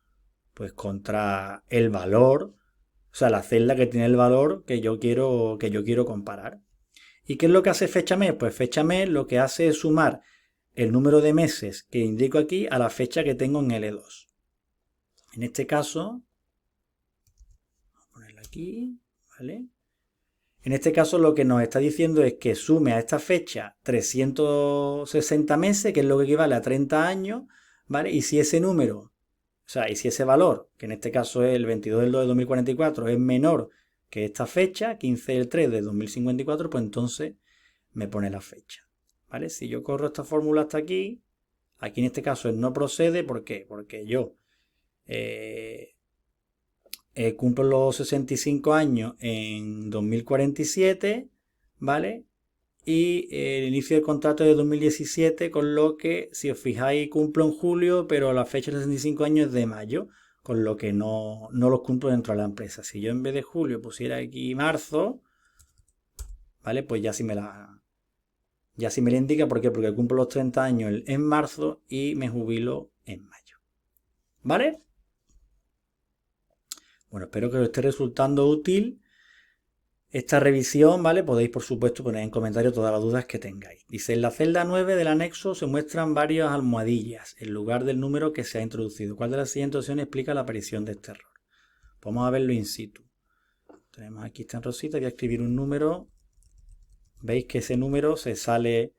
pues contra el valor, o sea, la celda que tiene el valor que yo quiero comparar. ¿Y qué es lo que hace fecha mes? Pues fecha mes lo que hace es sumar el número de meses que indico aquí a la fecha que tengo en L2. En este caso, vamos a ponerlo aquí, ¿vale? En este caso lo que nos está diciendo es que sume a esta fecha 360 meses, que es lo que equivale a 30 años, ¿vale? Y si ese número, o sea, y si ese valor, que en este caso es el 22 del 2 de 2044, es menor que esta fecha, 15 del 3 de 2054, pues entonces me pone la fecha, ¿vale? Si yo corro esta fórmula hasta aquí, aquí en este caso no procede, ¿por qué? Porque yo cumplo los 65 años en 2047, ¿vale? Y el inicio del contrato es de 2017, con lo que, si os fijáis, cumplo en julio, pero la fecha de 65 años es de mayo, con lo que no los cumplo dentro de la empresa. Si yo en vez de julio pusiera aquí marzo, ¿vale? Pues ya sí me la indica. ¿Por qué? Porque cumplo los 30 años en marzo y me jubilo en mayo. ¿Vale? Bueno, espero que os esté resultando útil esta revisión, ¿vale? Podéis, por supuesto, poner en comentarios todas las dudas que tengáis. Dice, en la celda 9 del anexo se muestran varias almohadillas en lugar del número que se ha introducido. ¿Cuál de las siguientes opciones explica la aparición de este error? Vamos a verlo in situ. Tenemos aquí esta en rosita, voy a escribir un número. Veis que ese número se sale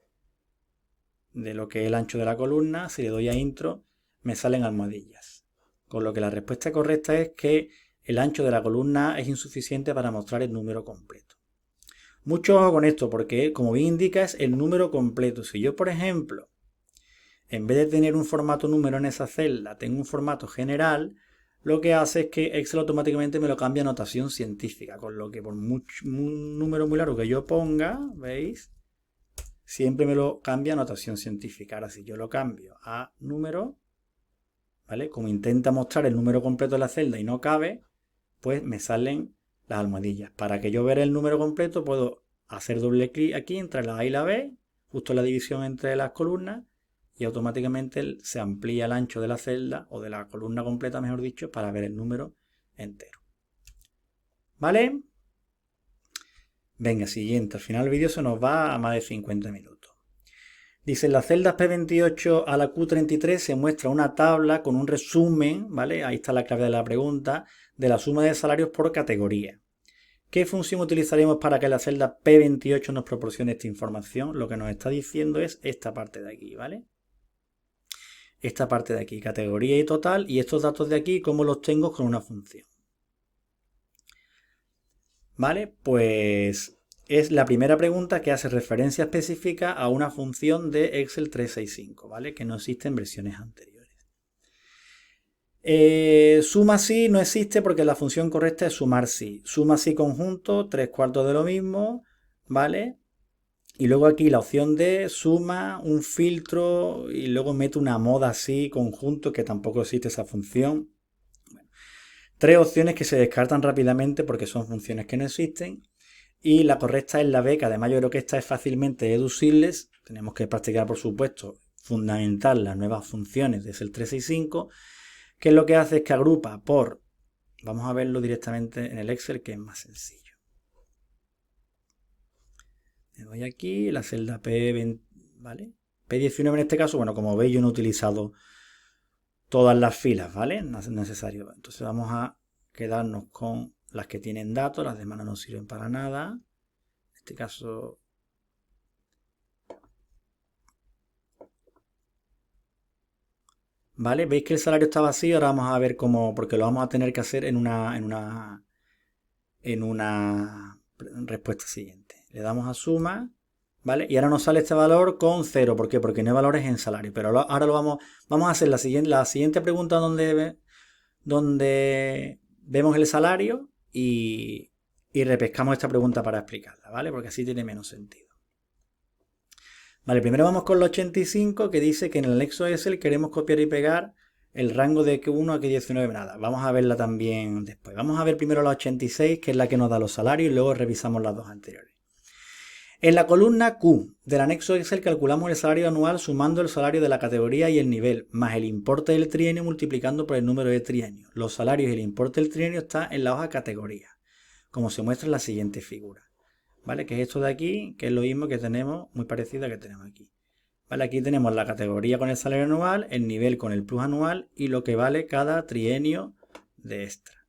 de lo que es el ancho de la columna. Si le doy a intro, me salen almohadillas. Con lo que la respuesta correcta es que el ancho de la columna es insuficiente para mostrar el número completo. Mucho ojo con esto porque, como bien indica, es el número completo. Si yo, por ejemplo, en vez de tener un formato número en esa celda, tengo un formato general, lo que hace es que Excel automáticamente me lo cambia a notación científica, con lo que por un número muy largo que yo ponga, ¿veis? Siempre me lo cambia a notación científica. Ahora, si yo lo cambio a número, ¿vale? Como intenta mostrar el número completo de la celda y no cabe, pues me salen las almohadillas. Para que yo vea el número completo, puedo hacer doble clic aquí entre la A y la B, justo en la división entre las columnas, y automáticamente se amplía el ancho de la celda, o de la columna completa, mejor dicho, para ver el número entero. ¿Vale? Venga, siguiente. Al final del vídeo se nos va a más de 50 minutos. Dice, en las celdas P28 a la Q33 se muestra una tabla con un resumen, ¿vale? Ahí está la clave de la pregunta, de la suma de salarios por categoría. ¿Qué función utilizaremos para que la celda P28 nos proporcione esta información? Lo que nos está diciendo es esta parte de aquí, ¿vale? Esta parte de aquí, categoría y total, y estos datos de aquí, ¿cómo los tengo con una función? ¿vale? Pues es la primera pregunta que hace referencia específica a una función de Excel 365, ¿vale? Que no existe en versiones anteriores. Suma sí no existe porque la función correcta es sumar sí. Suma sí conjunto, 3/4 de lo mismo, ¿vale? Y luego aquí la opción de suma, un filtro y luego mete una moda así conjunto que tampoco existe esa función. Bueno, tres opciones que se descartan rápidamente porque son funciones que no existen. Y la correcta es la B, que además yo creo que esta es fácilmente deducible. Tenemos que practicar, por supuesto, fundamental las nuevas funciones de Excel 365, que lo que hace es que agrupa por... Vamos a verlo directamente en el Excel, que es más sencillo. Me doy aquí, la celda P20, ¿vale? P19 en este caso, bueno, como veis yo no he utilizado todas las filas, ¿vale? No es necesario. Entonces vamos a quedarnos con las que tienen datos, las demás no nos sirven para nada. En este caso... ¿Vale? ¿Veis que el salario está vacío? Ahora vamos a ver cómo, porque lo vamos a tener que hacer en una respuesta siguiente. Le damos a suma, ¿vale? Y ahora nos sale este valor con 0. ¿Por qué? Porque no hay valores en salario. Pero ahora lo vamos a hacer la siguiente pregunta donde vemos el salario y repescamos esta pregunta para explicarla, ¿vale? Porque así tiene menos sentido. Vale, primero vamos con la 85 que dice que en el anexo Excel queremos copiar y pegar el rango de Q1 a Q19. Nada, vamos a verla también después. Vamos a ver primero la 86, que es la que nos da los salarios, y luego revisamos las dos anteriores. En la columna Q del anexo Excel calculamos el salario anual sumando el salario de la categoría y el nivel, más el importe del trienio multiplicando por el número de trienios. Los salarios y el importe del trienio está en la hoja categoría, como se muestra en la siguiente figura. ¿Vale? Que es esto de aquí, que es lo mismo que tenemos, muy parecido a que tenemos aquí. ¿Vale? Aquí tenemos la categoría con el salario anual, el nivel con el plus anual y lo que vale cada trienio de extra.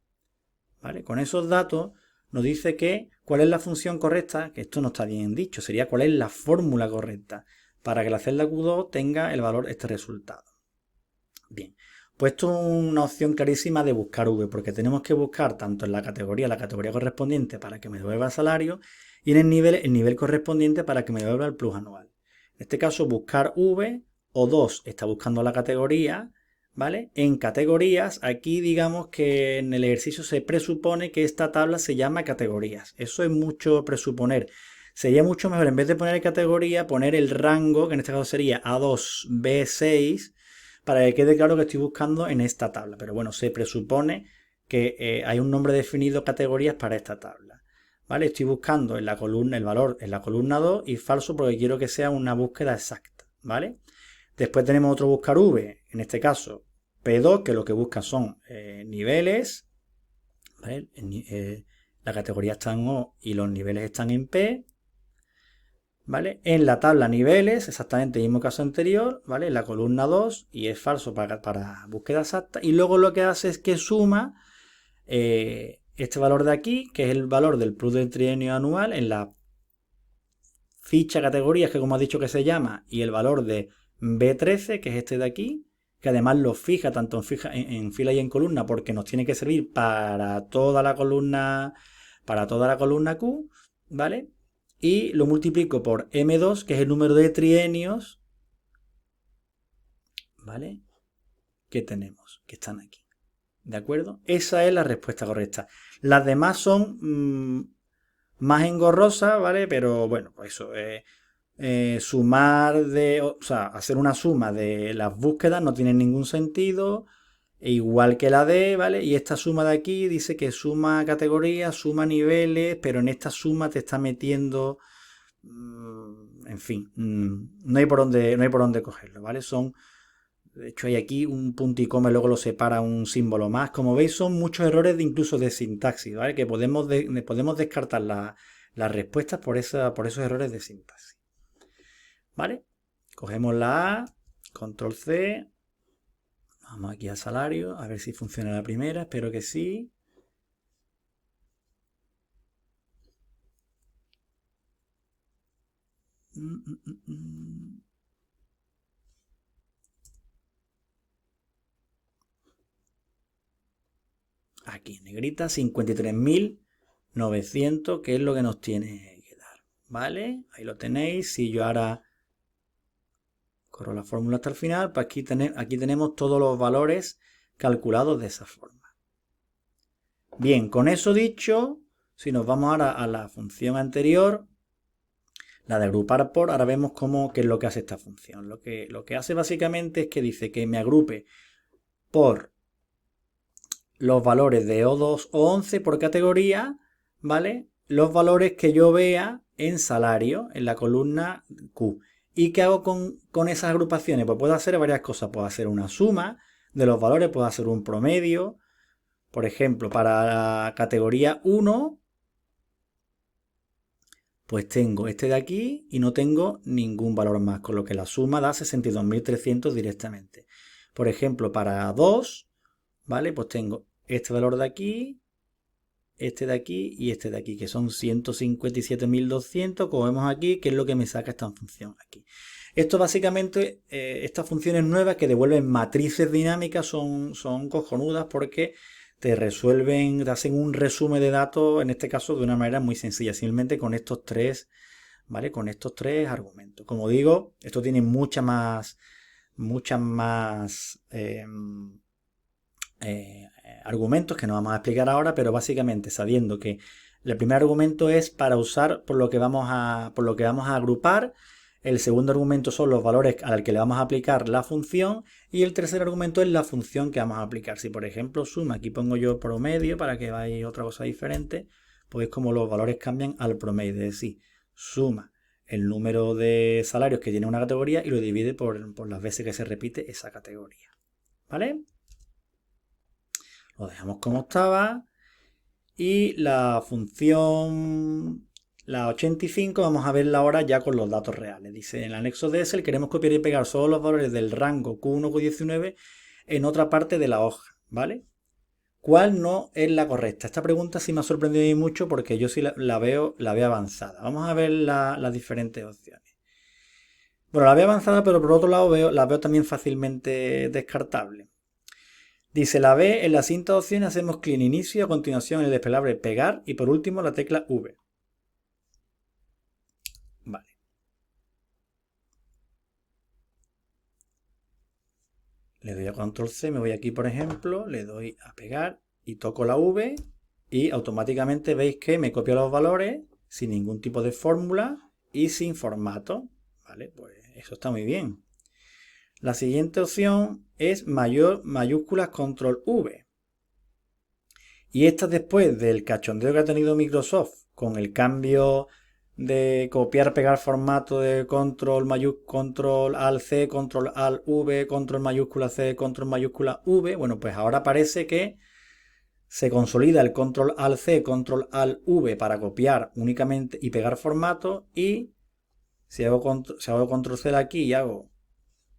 ¿Vale? Con esos datos nos dice que cuál es la función correcta, que esto no está bien dicho, sería cuál es la fórmula correcta para que la celda Q2 tenga el valor, este resultado. Bien, pues esto es una opción clarísima de buscar V, porque tenemos que buscar tanto en la categoría correspondiente para que me devuelva el salario, y en el nivel correspondiente para que me devuelva el plus anual. En este caso, buscar V o 2 está buscando la categoría, ¿vale? En categorías, aquí digamos que en el ejercicio se presupone que esta tabla se llama categorías. Eso es mucho presuponer. Sería mucho mejor, en vez de poner categoría, poner el rango, que en este caso sería A2, B6, para que quede claro que estoy buscando en esta tabla. Pero bueno, se presupone que hay un nombre definido categorías para esta tabla. ¿Vale? Estoy buscando en la columna el valor en la columna 2 y falso porque quiero que sea una búsqueda exacta. ¿Vale? Después tenemos otro buscar V, en este caso P2, que lo que busca son niveles. ¿Vale? La categoría está en O y los niveles están en P. ¿Vale? En la tabla niveles, exactamente el mismo caso anterior, ¿vale? En la columna 2 y es falso para búsqueda exacta. Y luego lo que hace es que suma este valor de aquí, que es el valor del plus del trienio anual en la ficha categorías, que como ha dicho que se llama, y el valor de B13, que es este de aquí, que además lo fija tanto en fila y en columna, porque nos tiene que servir para toda la columna Q, ¿vale? Y lo multiplico por M2, que es el número de trienios, ¿vale? Que tenemos, que están aquí. ¿De acuerdo? Esa es la respuesta correcta. Las demás son más engorrosas, ¿vale? Pero bueno, pues eso. Sumar o sea, hacer una suma de las búsquedas no tiene ningún sentido. Igual que la D, ¿vale? Y esta suma de aquí dice que suma categorías, suma niveles, pero en esta suma te está metiendo... en fin, no hay por dónde cogerlo, ¿vale? De hecho, hay aquí un punto y coma y luego lo separa un símbolo más. Como veis, son muchos errores incluso de sintaxis, ¿vale? Que podemos descartar las respuestas por esos errores de sintaxis. ¿Vale? Cogemos la A, control C, vamos aquí a salario, a ver si funciona la primera, espero que sí. Aquí, negrita, 53.000. 900, que es lo que nos tiene que dar, ¿vale? Ahí lo tenéis. Si yo ahora corro la fórmula hasta el final, pues aquí tenemos todos los valores calculados de esa forma. Bien, con eso dicho, si nos vamos ahora a la función anterior, la de agrupar por, ahora vemos qué es lo que hace esta función. Lo que hace básicamente es que dice que me agrupe por los valores de O2 o 11 por categoría, ¿vale? Los valores que yo vea en salario, en la columna Q. ¿Y qué hago con esas agrupaciones? Pues puedo hacer varias cosas. Puedo hacer una suma de los valores, puedo hacer un promedio. Por ejemplo, para la categoría 1, pues tengo este de aquí y no tengo ningún valor más, con lo que la suma da 62.300 directamente. Por ejemplo, para 2, ¿vale? Pues tengo este valor de aquí, este de aquí y este de aquí, que son 157.200, como vemos aquí, que es lo que me saca esta función aquí. Esto básicamente, estas funciones nuevas que devuelven matrices dinámicas son cojonudas porque te hacen un resumen de datos, en este caso de una manera muy sencilla, simplemente con estos tres, ¿vale? Con estos tres argumentos. Como digo, esto tiene muchas más argumentos que no vamos a explicar ahora, pero básicamente sabiendo que el primer argumento es para usar por lo que vamos a agrupar. El segundo argumento son los valores al que le vamos a aplicar la función. Y el tercer argumento es la función que vamos a aplicar. Si por ejemplo suma, aquí pongo yo promedio para que veáis otra cosa diferente, pues como los valores cambian al promedio. Es decir, suma el número de salarios que tiene una categoría y lo divide por las veces que se repite esa categoría. ¿Vale? Lo dejamos como estaba. Y la función, la 85, vamos a verla ahora ya con los datos reales. Dice, en el anexo de Excel queremos copiar y pegar solo los valores del rango Q1, Q19 en otra parte de la hoja, ¿vale? ¿Cuál no es la correcta? Esta pregunta sí me ha sorprendido mucho porque yo sí la veo avanzada. Vamos a ver las diferentes opciones. Bueno, la veo avanzada, pero por otro lado la veo también fácilmente descartable. Dice la B, en la cinta de opciones hacemos clic en inicio, a continuación el desplegable pegar y por último la tecla V. Vale. Le doy a control C, me voy aquí por ejemplo, le doy a pegar y toco la V y automáticamente veis que me copia los valores sin ningún tipo de fórmula y sin formato. Vale, pues eso está muy bien. La siguiente opción es mayúsculas control V. Y esta después del cachondeo que ha tenido Microsoft con el cambio de copiar, pegar formato de control alt C, control alt V, control mayúscula C, control mayúscula V, bueno, pues ahora parece que se consolida el control alt C, control alt V para copiar únicamente y pegar formato, y si hago control C aquí y hago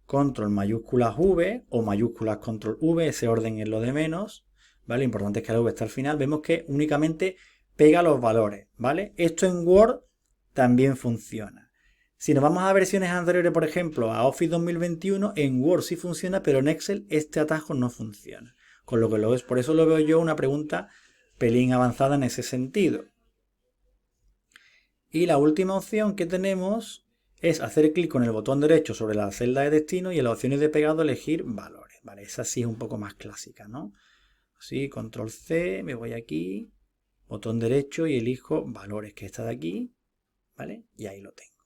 control mayúsculas V o mayúsculas control V, ese orden es lo de menos, ¿vale? Lo importante es que la V está al final, vemos que únicamente pega los valores, ¿vale? Esto en Word también funciona. Si nos vamos a versiones anteriores, por ejemplo, a Office 2021, en Word sí funciona, pero en Excel este atajo no funciona. Con lo que por eso lo veo yo una pregunta pelín avanzada en ese sentido. Y la última opción que tenemos es hacer clic con el botón derecho sobre la celda de destino y en las opciones de pegado elegir valores. Vale, esa sí es un poco más clásica, ¿no? Así, control C, me voy aquí, botón derecho y elijo valores, que está de aquí, ¿vale? Y ahí lo tengo.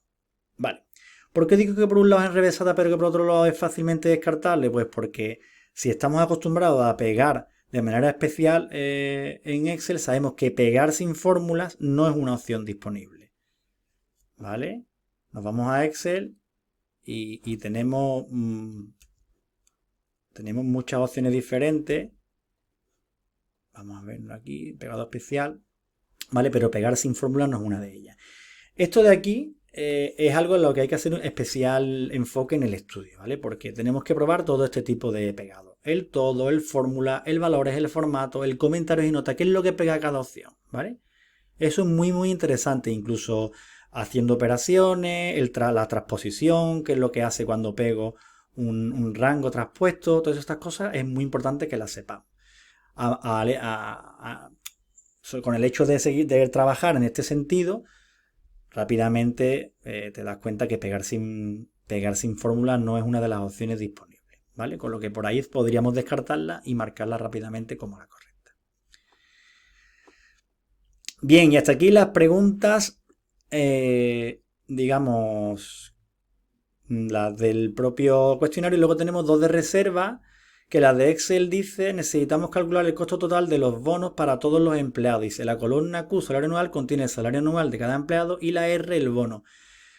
Vale. ¿Por qué digo que por un lado es enrevesada pero que por otro lado es fácilmente descartable? Pues porque si estamos acostumbrados a pegar de manera especial en Excel, sabemos que pegar sin fórmulas no es una opción disponible. ¿Vale? Nos vamos a Excel y tenemos muchas opciones diferentes. Vamos a verlo aquí, pegado especial. ¿Vale? Pero pegar sin fórmula no es una de ellas. Esto de aquí es algo en lo que hay que hacer un especial enfoque en el estudio, ¿vale? Porque tenemos que probar todo este tipo de pegado. El todo, el fórmula, el valores, el formato, el comentario y nota, qué es lo que pega cada opción, ¿vale? Eso es muy, muy interesante, incluso haciendo operaciones, la transposición, que es lo que hace cuando pego un rango traspuesto, todas estas cosas es muy importante que las sepamos. con el hecho de trabajar en este sentido, rápidamente te das cuenta que pegar sin fórmula no es una de las opciones disponibles, ¿vale? Con lo que por ahí podríamos descartarla y marcarla rápidamente como la correcta. Bien, y hasta aquí las preguntas, digamos, las del propio cuestionario. Y luego tenemos dos de reserva, que la de Excel dice: necesitamos calcular el costo total de los bonos para todos los empleados. Dice: la columna Q, salario anual, contiene el salario anual de cada empleado, y la R, el bono,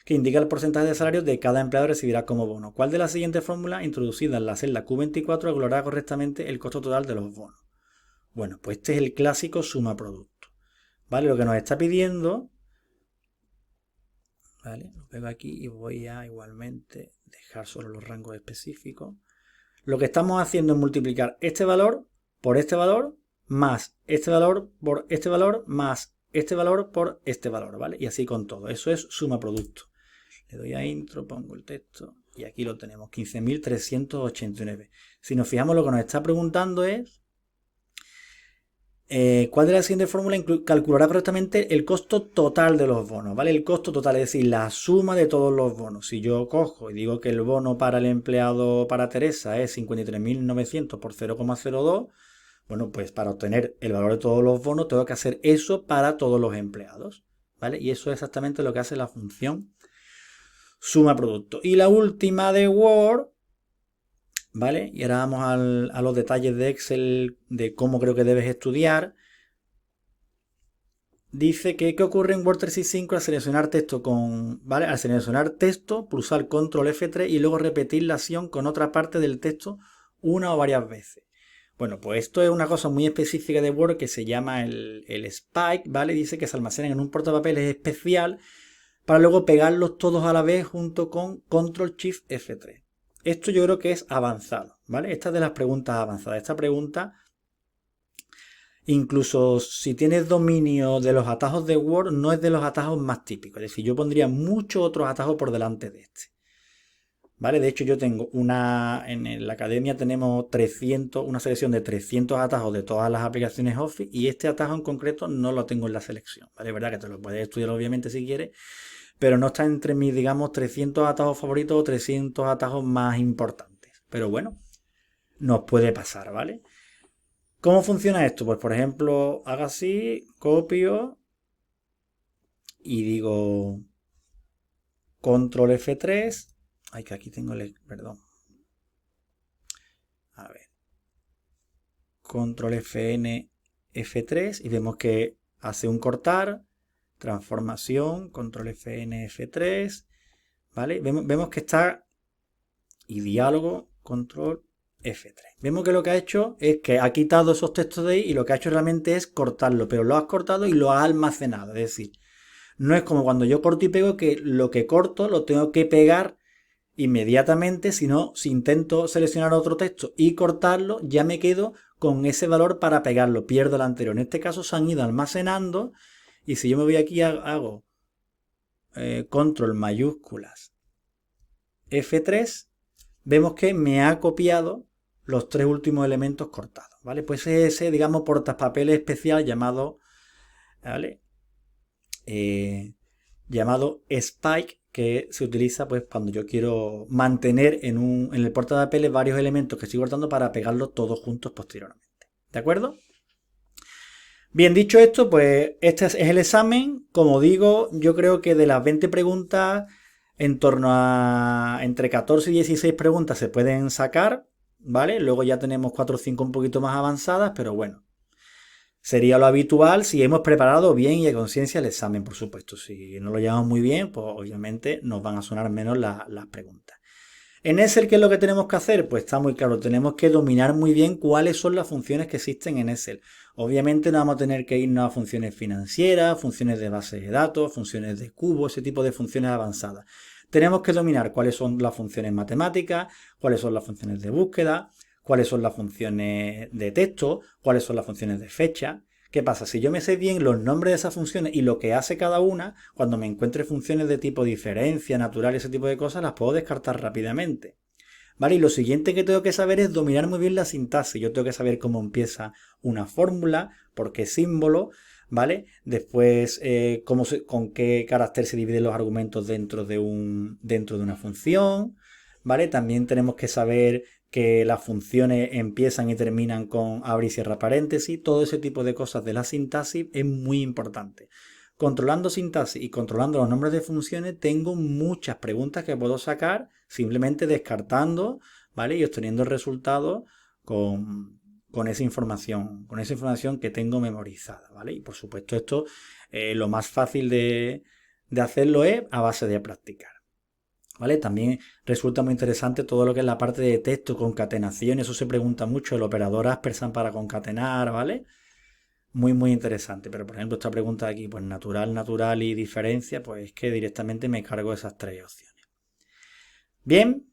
que indica el porcentaje de salario de cada empleado recibirá como bono. ¿Cuál de las siguientes fórmulas introducidas en la celda Q24 calculará correctamente el costo total de los bonos? Bueno, pues este es el clásico suma producto, ¿vale? Lo que nos está pidiendo, ¿vale? Lo pego aquí y voy a igualmente dejar solo los rangos específicos. Lo que estamos haciendo es multiplicar este valor por este valor, más este valor por este valor, más este valor por este valor, ¿vale? Y así con todo. Eso es suma producto. Le doy a intro, pongo el texto y aquí lo tenemos, 15.389. Si nos fijamos, lo que nos está preguntando es ¿cuál de las siguientes fórmulas calculará correctamente el costo total de los bonos? ¿Vale? El costo total, es decir, la suma de todos los bonos. Si yo cojo y digo que el bono para el empleado, para Teresa, es 53.900 por 0,02, bueno, pues para obtener el valor de todos los bonos tengo que hacer eso para todos los empleados, ¿vale? Y eso es exactamente lo que hace la función suma producto. Y la última de Word, ¿vale? Y ahora vamos a los detalles de Excel, de cómo creo que debes estudiar. Dice que ¿qué ocurre en Word 365 al seleccionar texto ¿vale? Al seleccionar texto, pulsar Control F3 y luego repetir la acción con otra parte del texto una o varias veces. Bueno, pues esto es una cosa muy específica de Word que se llama el Spike, ¿vale? Dice que se almacenan en un portapapeles especial para luego pegarlos todos a la vez junto con Control Shift F3. Esto yo creo que es avanzado, ¿vale? Esta es de las preguntas avanzadas. Esta pregunta, incluso si tienes dominio de los atajos de Word, no es de los atajos más típicos. Es decir, yo pondría muchos otros atajos por delante de este, ¿vale? De hecho, yo tengo en la academia tenemos una selección de 300 atajos de todas las aplicaciones Office, y este atajo en concreto no lo tengo en la selección, ¿vale? Es verdad que te lo puedes estudiar obviamente si quieres, pero no está entre mis, digamos, 300 atajos favoritos o 300 atajos más importantes. Pero bueno, nos puede pasar, ¿vale? ¿Cómo funciona esto? Pues por ejemplo, hago así, copio y digo Control F3. Ay, que aquí tengo perdón. A ver. Control FN F3 y vemos que hace un cortar, transformación, Control FN F3, ¿vale? Vemos que está, y diálogo, Control F3. Vemos que lo que ha hecho es que ha quitado esos textos de ahí y lo que ha hecho realmente es cortarlo, pero lo has cortado y lo has almacenado. Es decir, no es como cuando yo corto y pego, que lo que corto lo tengo que pegar inmediatamente, sino si intento seleccionar otro texto y cortarlo, ya me quedo con ese valor para pegarlo, pierdo el anterior. En este caso se han ido almacenando, y si yo me voy aquí hago control mayúsculas F3, vemos que me ha copiado los tres últimos elementos cortados, ¿vale? Pues es ese, digamos, portapapeles especial llamado, ¿vale? Llamado Spike, que se utiliza pues cuando yo quiero mantener en el portapapeles varios elementos que estoy cortando para pegarlos todos juntos posteriormente. ¿De acuerdo? Bien, dicho esto, pues este es el examen. Como digo, yo creo que de las 20 preguntas, en torno a entre 14 y 16 preguntas se pueden sacar, ¿vale? Luego ya tenemos 4 o 5 un poquito más avanzadas, pero bueno, sería lo habitual si hemos preparado bien y a conciencia el examen, por supuesto. Si no lo llevamos muy bien, pues obviamente nos van a sonar menos las preguntas. En Excel, ¿qué es lo que tenemos que hacer? Pues está muy claro, tenemos que dominar muy bien cuáles son las funciones que existen en Excel. Obviamente no vamos a tener que irnos a funciones financieras, funciones de base de datos, funciones de cubo, ese tipo de funciones avanzadas. Tenemos que dominar cuáles son las funciones matemáticas, cuáles son las funciones de búsqueda, cuáles son las funciones de texto, cuáles son las funciones de fecha. ¿Qué pasa? Si yo me sé bien los nombres de esas funciones y lo que hace cada una, cuando me encuentre funciones de tipo diferencia, natural, ese tipo de cosas, las puedo descartar rápidamente. ¿Vale? Y lo siguiente que tengo que saber es dominar muy bien la sintaxis. Yo tengo que saber cómo empieza una fórmula, por qué símbolo, ¿vale? Después, con qué carácter se dividen los argumentos dentro de una función, ¿vale? También tenemos que saber que las funciones empiezan y terminan con abre y cierra paréntesis. Todo ese tipo de cosas de la sintaxis es muy importante. Controlando sintaxis y controlando los nombres de funciones, tengo muchas preguntas que puedo sacar simplemente descartando, ¿vale? Y obteniendo el resultado con esa información que tengo memorizada, ¿vale? Y por supuesto esto, lo más fácil de hacerlo es a base de practicar, ¿vale? También resulta muy interesante todo lo que es la parte de texto, concatenación, eso se pregunta mucho, el operador Aspersan para concatenar, ¿vale? Muy interesante, pero por ejemplo esta pregunta de aquí, pues natural, natural y diferencia, pues es que directamente me cargo esas tres opciones. Bien,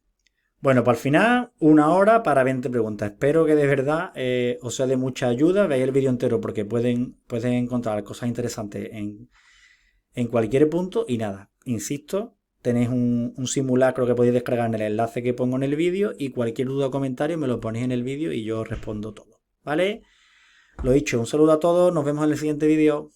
bueno, para el final, 1 hora para 20 preguntas. Espero que de verdad os sea de mucha ayuda. Veáis el vídeo entero porque pueden encontrar cosas interesantes en cualquier punto. Y nada, insisto, tenéis un simulacro que podéis descargar en el enlace que pongo en el vídeo y cualquier duda o comentario me lo ponéis en el vídeo y yo os respondo todo. ¿Vale? Lo dicho, un saludo a todos, nos vemos en el siguiente vídeo.